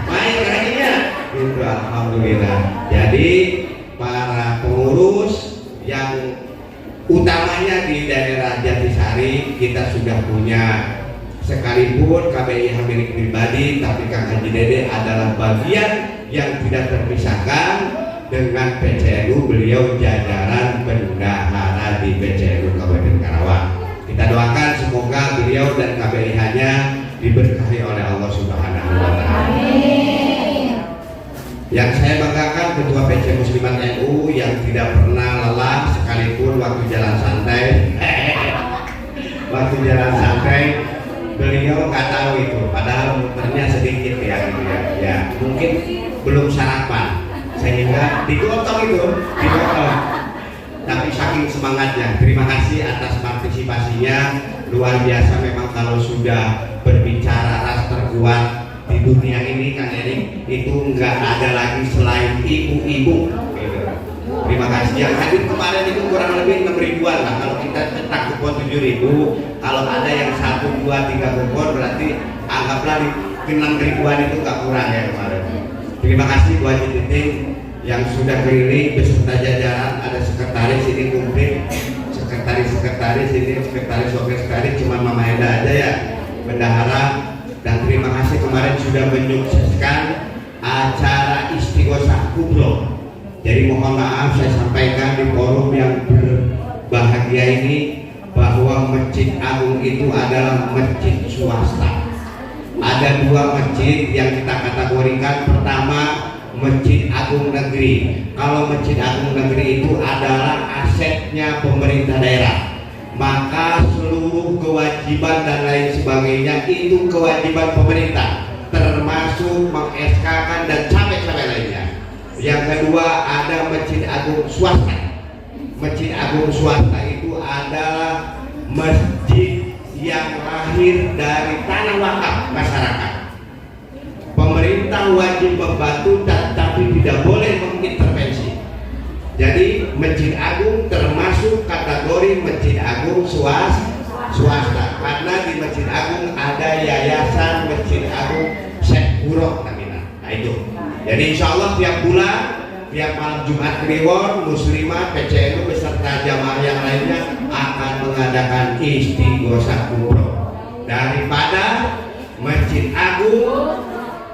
akhirnya. Itu alhamdulillah. Jadi para pengurus yang utamanya di daerah Jatisari kita sudah punya, sekalipun KBIH milik pribadi, tapi Kang Haji Dede adalah bagian yang tidak terpisahkan dengan PCNU. Beliau jajaran bendahara di PCNU Kabupaten Karawang. Kita doakan semoga beliau dan KBIH-nya diberkahi oleh Allah Subhanahu wa Ta'ala. Yang saya banggakan Ketua PC Muslimat NU yang tidak pernah lelah sekalipun waktu jalan santai. Waktu jalan santai beliau nggak tahu itu, padahal muternya sedikit ya gitu ya. Ya mungkin belum sarapan sehingga digotong itu, tapi saking semangatnya. Terima kasih atas partisipasinya, luar biasa memang. Kalau sudah berbicara ras terkuat di dunia ini Kang Erik, itu nggak ada lagi selain ibu-ibu gitu. Terima kasih. Yang hadir kemarin itu kurang lebih 6 ribuan lah. Kalau kita cetak kupon 7.000, kalau ada yang 1, 2, 3 kupon berarti anggaplah 6 ribuan itu nggak kurang ya kemarin. Terima kasih buat Titin yang sudah keliling beserta jajaran. Ada sekretaris ini kumplit, sekretaris ini, sekretaris wakil sekretaris cuma Mama Enda aja ya, bendahara. Dan terima kasih kemarin sudah menyukseskan acara Istighosah Kubro. Jadi mohon maaf saya sampaikan di forum yang berbahagia ini bahwa Masjid Agung itu adalah masjid swasta. Ada 2 masjid yang kita kategorikan. Pertama, Masjid Agung Negeri. Kalau Masjid Agung Negeri itu adalah asetnya pemerintah daerah, maka seluruh kewajiban dan lain sebagainya itu kewajiban pemerintah, termasuk meng-SK-kan dan sampai lainnya. Yang kedua, ada Masjid Agung swasta. Masjid Agung swasta itu adalah masjid yang lahir lahir dari tanah wakaf masyarakat. Pemerintah wajib membantu tapi tidak boleh mengintervensi. Jadi Masjid Agung termasuk kategori Masjid Agung swasta, karena di Masjid Agung ada Yayasan Masjid Agung Syekh Guro namanya. Nah itu. Jadi insya Allah tiap bulan, tiap malam Jumat Kliwon, Muslimah, PCNU beserta jamaah yang lainnya akan mengadakan istighosah kubro. Daripada Masjid Agung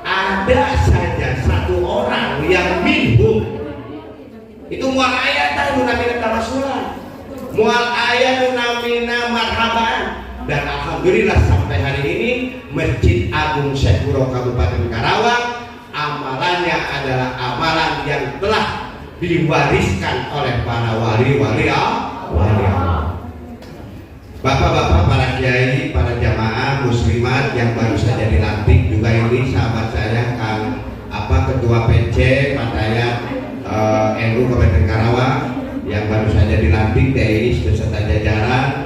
ada saja satu orang yang minhum itu mual ayat tahu namina tamasulan, mual ayat namina marhaban. Dan alhamdulillah sampai hari ini Masjid Agung Syekh Guro Kabupaten Karawang amalannya adalah amalan yang telah diwariskan oleh para wali-wali Allah. Bapak-bapak, para kiai, para jamaah muslimat yang baru saja dilantik, juga ini sahabat saya Ketua PC Pataya NU Kabupaten Karawang yang baru saja dilantik TNI beserta jajaran,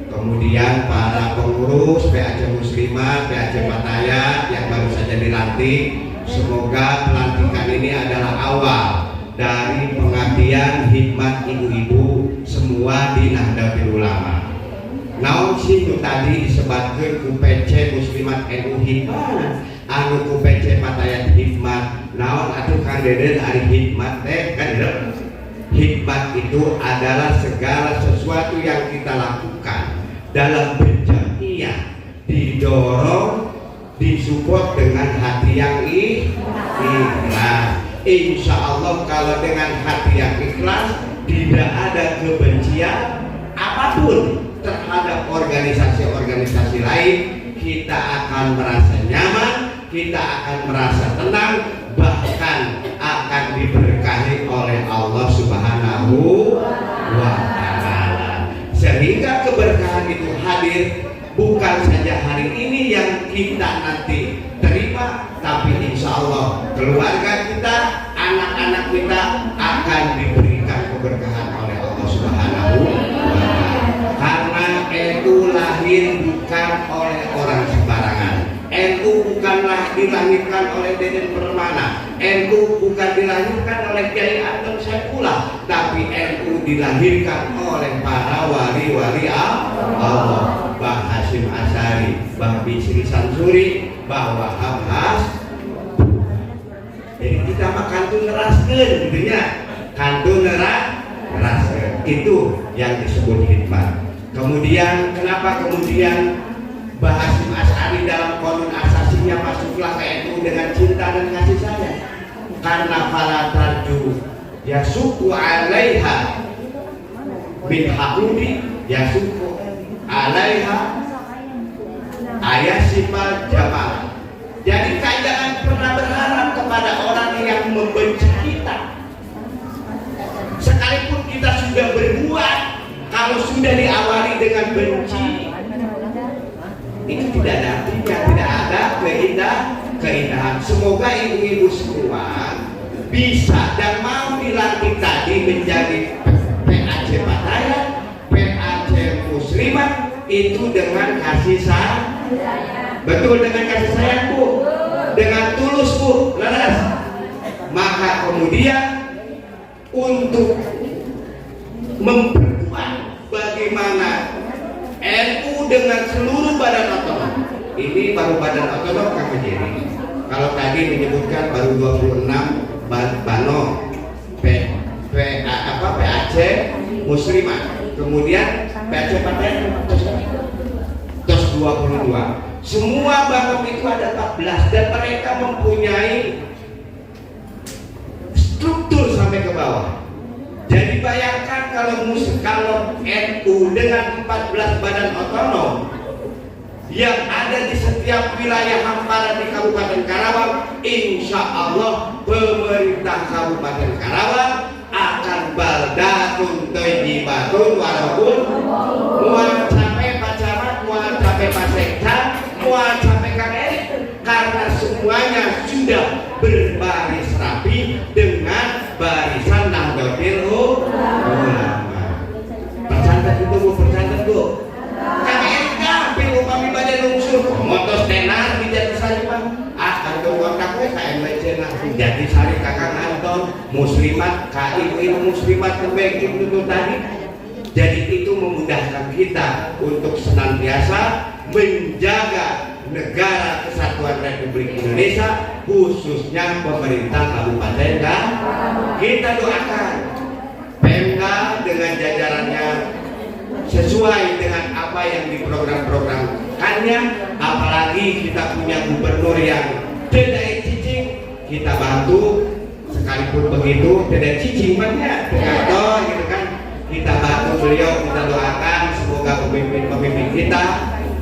kemudian para pengurus PAC Muslimat, PAC Pataya yang baru saja dilantik. Semoga pelantikan ini adalah awal dari pengabdian hikmat ibu-ibu semua di Nahdlatul Ulama. Naon sih tadi disebutkan ku PC Muslimat NU Hikmat, anu ku PC Pataya Hikmat. Naon atuh Kang Deden ari hikmat teh kan ya? Hikmat itu adalah segala sesuatu yang kita lakukan dalam berjamiah didorong, disupport dengan hati yang ikhlas. Insya Allah kalau dengan hati yang ikhlas tidak ada kebencian apapun terhadap organisasi-organisasi lain, kita akan merasa nyaman, kita akan merasa tenang, bahkan akan diberkahi oleh Allah Subhanahu wa Ta'ala. Sehingga keberkahan itu hadir bukan saja hari ini yang kita nanti terima, tapi insya Allah keluarga kita, anak-anak kita akan diberikan keberkahan oleh Allah Subhanahu wa Ta'ala. Karena NU lahir bukan oleh orang sembarangan. NU bukanlah dilahirkan oleh Deden Permana. NU bukan dilahirkan oleh Kiai Anton Saifullah, tapi NU dilahirkan oleh para wali-wali Allah. Mbah Hasyim Asy'ari, Mbah Bisri Samsuri, Mbah Wahab Has. Jadi kita mah kantun neraskeun gitu ya. Kantun neraskeun. Itu yang disebut hikmat. Kemudian kenapa kemudian Mbah Hasyim Asy'ari dalam konun asasinya masuklah ke NU dengan cinta dan kasih sayang? Karena fala tarju yasuku alaiha bin haudi yasuku alaiha ayasifal jamaah. Jadi jangan pernah berharap kepada orang yang membenci kita. Sekalipun kita sudah berbuat, kalau sudah diawali dengan benci, itu tidak ada artinya, tidak ada keindahan. Semoga ibu-ibu semua bisa dan mau dilantik tadi menjadi PAC Pataya, PAC Muslimat itu dengan kasih sayang. Betul, dengan kasih sayang Bu, dengan tulus Bu, leres. Maka kemudian untuk memperkuat bagaimana NU dengan seluruh badan otonom. Ini baru badan otonom Kang Kejiri. Kalau tadi menyebutkan baru 26 bano PAC Muslimat, kemudian PAC Pataya terus 22. Semua banom itu ada 14 dan mereka mempunyai struktur sampai ke bawah. Jadi bayangkan kalau NU dengan 14 badan otonom yang ada di setiap wilayah hamparan di Kabupaten Karawang, insya Allah pemerintah Kabupaten Karawang akan baldatun thayyibatun walaupun mual capek Pak Camat, mual capek Pak Sekda, mual capek Kang Eri, karena semuanya sudah berbaris rapi dengan barisan Nahdlatul Ulama. Percantat itu Bu, percantat Bu. Kang Eri ngambil upami badan we KMWC nah Jatisari Kakang Anton muslimat ibu-ibu muslimat kebaik itu tadi. Jadi itu memudahkan kita untuk senantiasa menjaga negara kesatuan Republik Indonesia, khususnya pemerintah Kabupaten dan kita doakan Pemda dengan jajarannya sesuai dengan apa yang diprogram-programkannya. Apalagi kita punya gubernur yang tidak cicing, kita bantu. Sekalipun begitu tidak cicing banyak, atau gitu kan, kita bantu beliau, kita doakan semoga pemimpin-pemimpin kita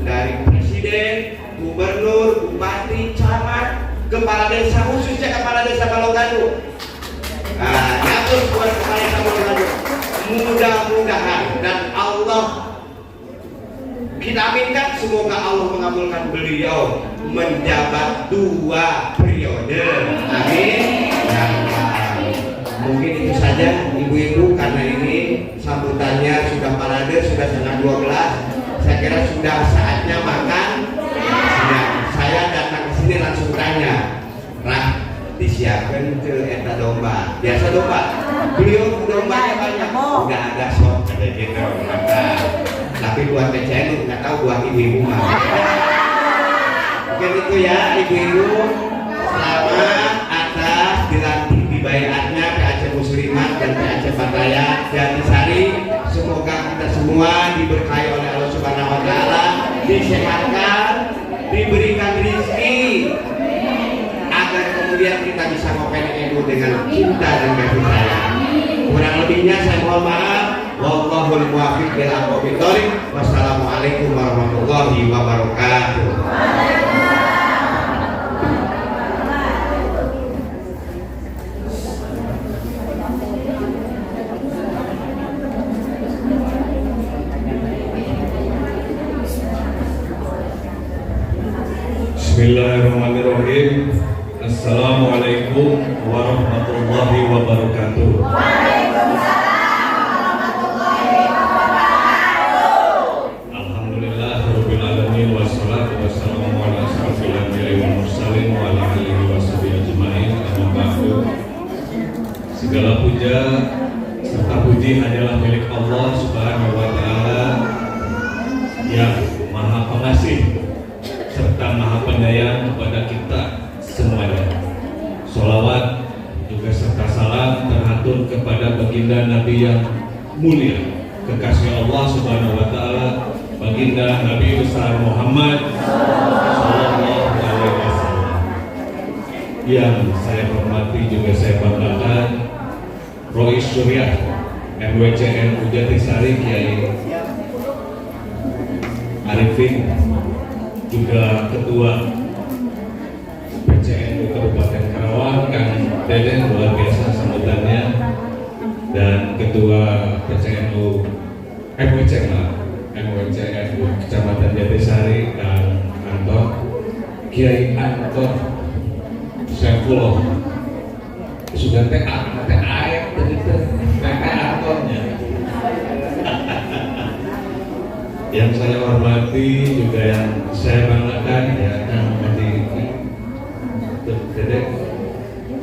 dari presiden, gubernur, bupati, camat, kepala desa, khususnya kepala desa Balongganu. Nyatur buat kepala desa Balongganu. Mudah-mudahan dan Allah kita aminkan semoga Allah mengabulkan beliau menjabat 2 periode. Amin. Mungkin itu saja ibu-ibu, karena ini sambutannya sudah parade, sudah setengah 12. Saya kira sudah saatnya makan. Saya datang ke sini langsung tanya, disiapkan ke eta domba. Biasa domba. Beliau dombanya banyak. Udah ada sok kayak gitu. Tapi buat PCN nggak tahu buat ibu-ibu mah. Mungkin itu ya ibu-ibu. Selamat atas dilantik dibayatnya PAC Muslimat dan PAC Pataya Jatisari. Semoga kita semua diberkahi oleh Allah Subhanahu Wa Taala, disehatkan, diberikan rezeki, agar kemudian kita bisa ngopen edu dengan cinta dan kasih sayang. Kurang lebihnya saya mohon maaf. Wallahul muwaffiq ila aqwamit thoriq. Wassalamualaikum warahmatullahi wabarakatuh. Bismillahirrahmanirrahim. Assalamualaikum warahmatullahi wabarakatuh. Alhamdulillah rabbil alamin wassalatu wassalamu ala asyrofil anbiya'i wal mursalin wa ala alihi washabihi ajmain. Amma ba'du. Segala puja serta puji hanyalah milik Allah Subhanahu wa taala yang Maha Pengasih serta Maha Penyayang kepada kita semuanya. Sholawat juga serta salam terhatur kepada baginda Nabi yang mulia, kekasih Allah Subhanahu Wa Taala, baginda Nabi besar Muhammad Sallallahu Alaihi Wasallam. Yang saya hormati juga saya banggakan Rois Suryah MWCN Jatisari Kiai Arifin, juga Ketua PCNU Kabupaten Karawang Kang Deden, luar biasa sambutannya, dan Ketua PCNU MWCNU Kecamatan Jatisari dan Anton Kiai Anton Saifullah sudah TAF Antonnya. Yang saya hormati juga yang saya banggakan ya Kang Madi Dedek,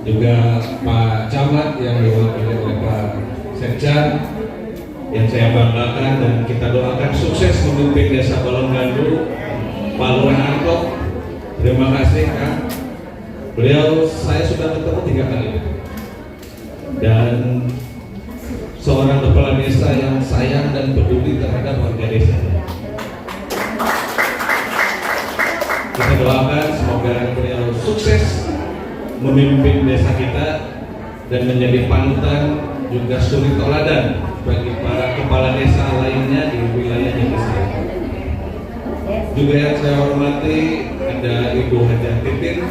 juga Pak Camat yang diwakili oleh Pak Sekjan yang saya banggakan, dan kita doakan sukses memimpin Desa Balongganu Pak Lurah Antok. Terima kasih Kang. Beliau saya sudah ketemu 3 kali dan seorang kepala desa yang sayang dan peduli terhadap warga desa. Kita doakan semoga beliau sukses memimpin desa kita dan menjadi panutan juga suri teladan bagi para kepala desa lainnya di wilayah desa. Juga yang saya hormati ada Ibu Hajah Titin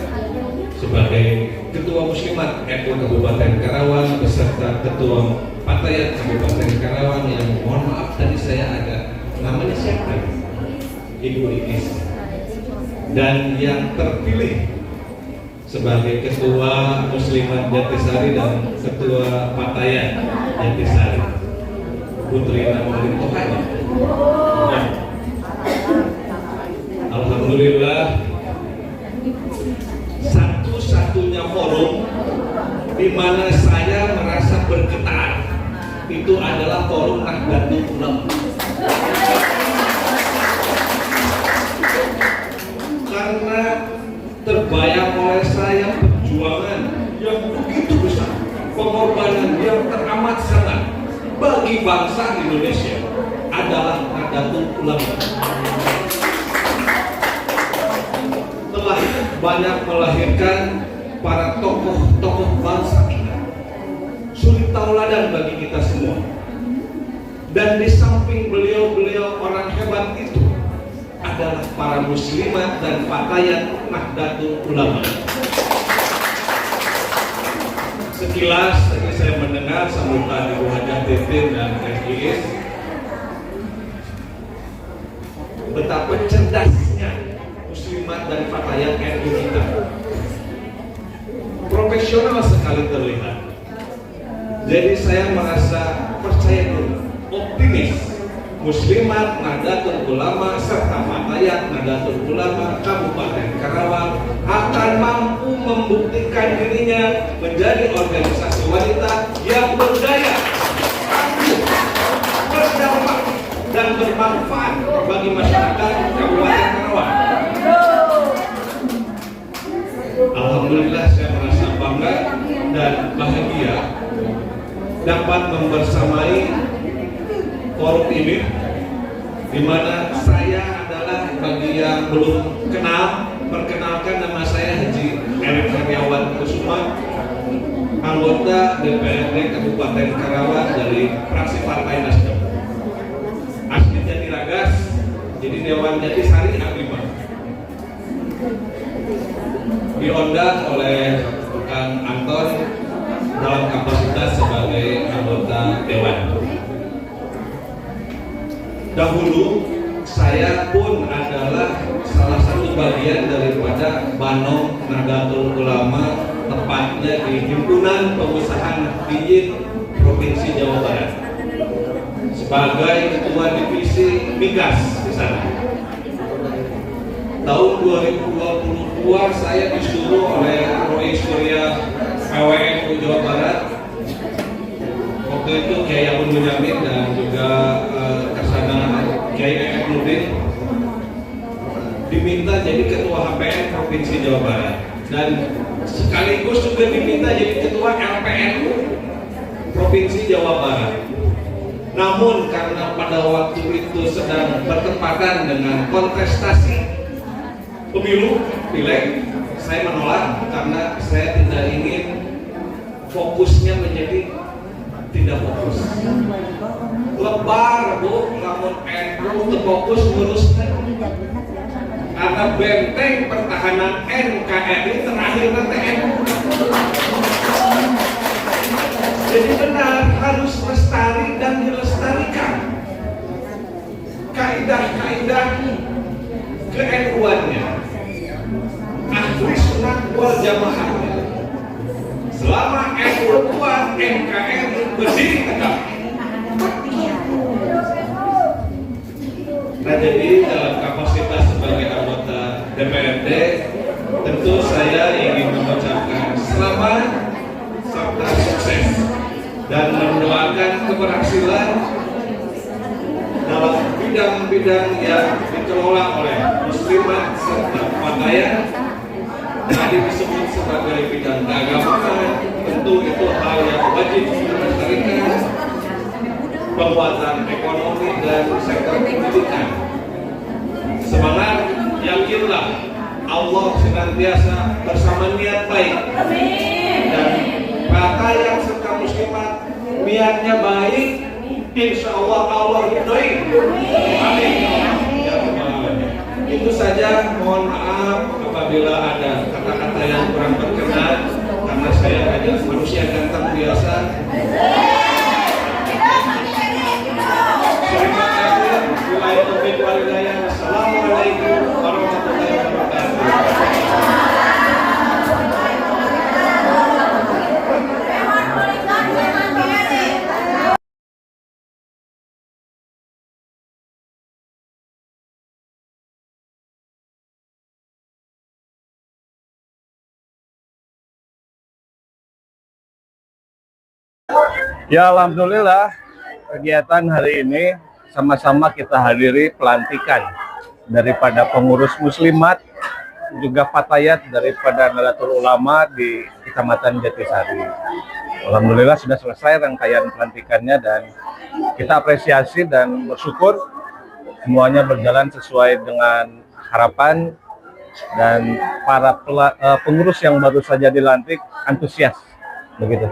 sebagai Ketua Muslimat NU Kabupaten Karawang beserta Ketua Patayat Kabupaten Karawang, yang mohon maaf tadi saya agak namanya siapa? Ibu Iis. Dan yang terpilih sebagai Ketua Muslimat Jatisari dan Ketua Patayat Jatisari, Putri Nawarin Tohanya. Alhamdulillah Satu-satunya forum di mana saya merasa bergetar itu adalah forum Nahdlatul Ulama. Karena terbayang oleh saya perjuangan yang begitu besar, pengorbanan yang teramat sangat bagi bangsa Indonesia adalah Nahdlatul Ulama. Telah banyak melahirkan para tokoh-tokoh bangsa kita, suri tauladan bagi kita semua. Dan di samping beliau-beliau orang hebat itu adalah para muslimat dan fatayat Nahdlatul Ulama. Sekilas tadi saya mendengar sambutan Ibu Hajah Titin dan FIS, betapa cerdasnya muslimat dan fatayat NU kita. Profesional sekali terlihat. Jadi saya merasa percaya dulu, optimis. Muslimat Nahdlatul Ulama serta fatayat Nahdlatul Ulama Kabupaten Karawang akan mampu membuktikan dirinya menjadi organisasi wanita yang berdaya, tangguh, berdampak dan bermanfaat bagi masyarakat Kabupaten Karawang. Alhamdulillah saya merasa bangga dan bahagia dapat membersamai forum ini, di mana saya adalah bagi yang belum kenal, perkenalkan nama saya Haji Erik Heriawan Kusuma, anggota DPRD Kabupaten Karawang dari fraksi Partai Nasdem. Aslinya di Ragas, jadi Dewan Jatisari Agriman. Diundang oleh Kang Anton dalam kapasitas sebagai anggota Dewan. Dahulu saya pun adalah salah satu bagian daripada Banom Nahdlatul Ulama, tepatnya di Himpunan Pengusaha Nahdliyin Provinsi Jawa Barat sebagai ketua divisi migas di sana. Tahun 2022 saya disuruh oleh Roy Surya PWNU Jawa Barat, waktu itu Kiai Abdul Munyamin dan juga Kasana Kiai F. Nurdin, diminta jadi ketua HPN Provinsi Jawa Barat dan sekaligus juga diminta jadi ketua LPNU Provinsi Jawa Barat. Namun karena pada waktu itu sedang bertepatan dengan kontestasi pemilu pileg, saya menolak karena saya tidak ingin fokusnya menjadi tidak fokus. Lebar bu, namun NU terfokus nguruskan. Karena benteng pertahanan NKRI terakhir nanti NU. Jadi benar harus lestari dan dilestarikan kaidah-kaidah ke-NU-annya, ahli sunnah wal jamaahnya. Selama NU kuat, NKRI berdiri tegak. Nah, jadi dalam kapasitas sebagai anggota DPRD, tentu saya ingin mengucapkan selamat serta sukses dan mendoakan keberhasilan dalam bidang-bidang yang dikelola oleh muslimat serta fatayat. Tadi disebut sebagai bidang keagamaan, tentu itu hal yang wajib dilestarikan, penguatan ekonomi dan sektor pendidikan. Semangat, yakinlah Allah senantiasa bersama niat baik. Dan fatayat serta muslimat niatnya baik, insya Allah Allah ridhoi. Amin. Ya Rabbal Alamin. Itu saja, mohon maaf apabila ada kata-kata yang kurang berkenan karena saya hanya manusia ganteng biasa. Terima kasih. Wassalamualaikum warahmatullahi wabarakatuh. Ya, alhamdulillah kegiatan hari ini sama-sama kita hadiri pelantikan daripada pengurus muslimat juga fatayat daripada Nahdlatul Ulama di Kecamatan Jatisari. Alhamdulillah sudah selesai rangkaian pelantikannya dan kita apresiasi dan bersyukur semuanya berjalan sesuai dengan harapan dan para pengurus yang baru saja dilantik antusias. Begitu.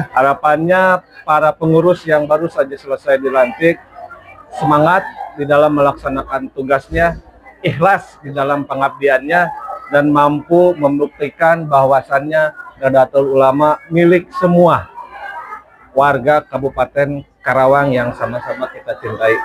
Harapannya para pengurus yang baru saja selesai dilantik semangat di dalam melaksanakan tugasnya, ikhlas di dalam pengabdiannya, dan mampu membuktikan bahwasannya Nahdlatul Ulama milik semua warga Kabupaten Karawang yang sama-sama kita cintai.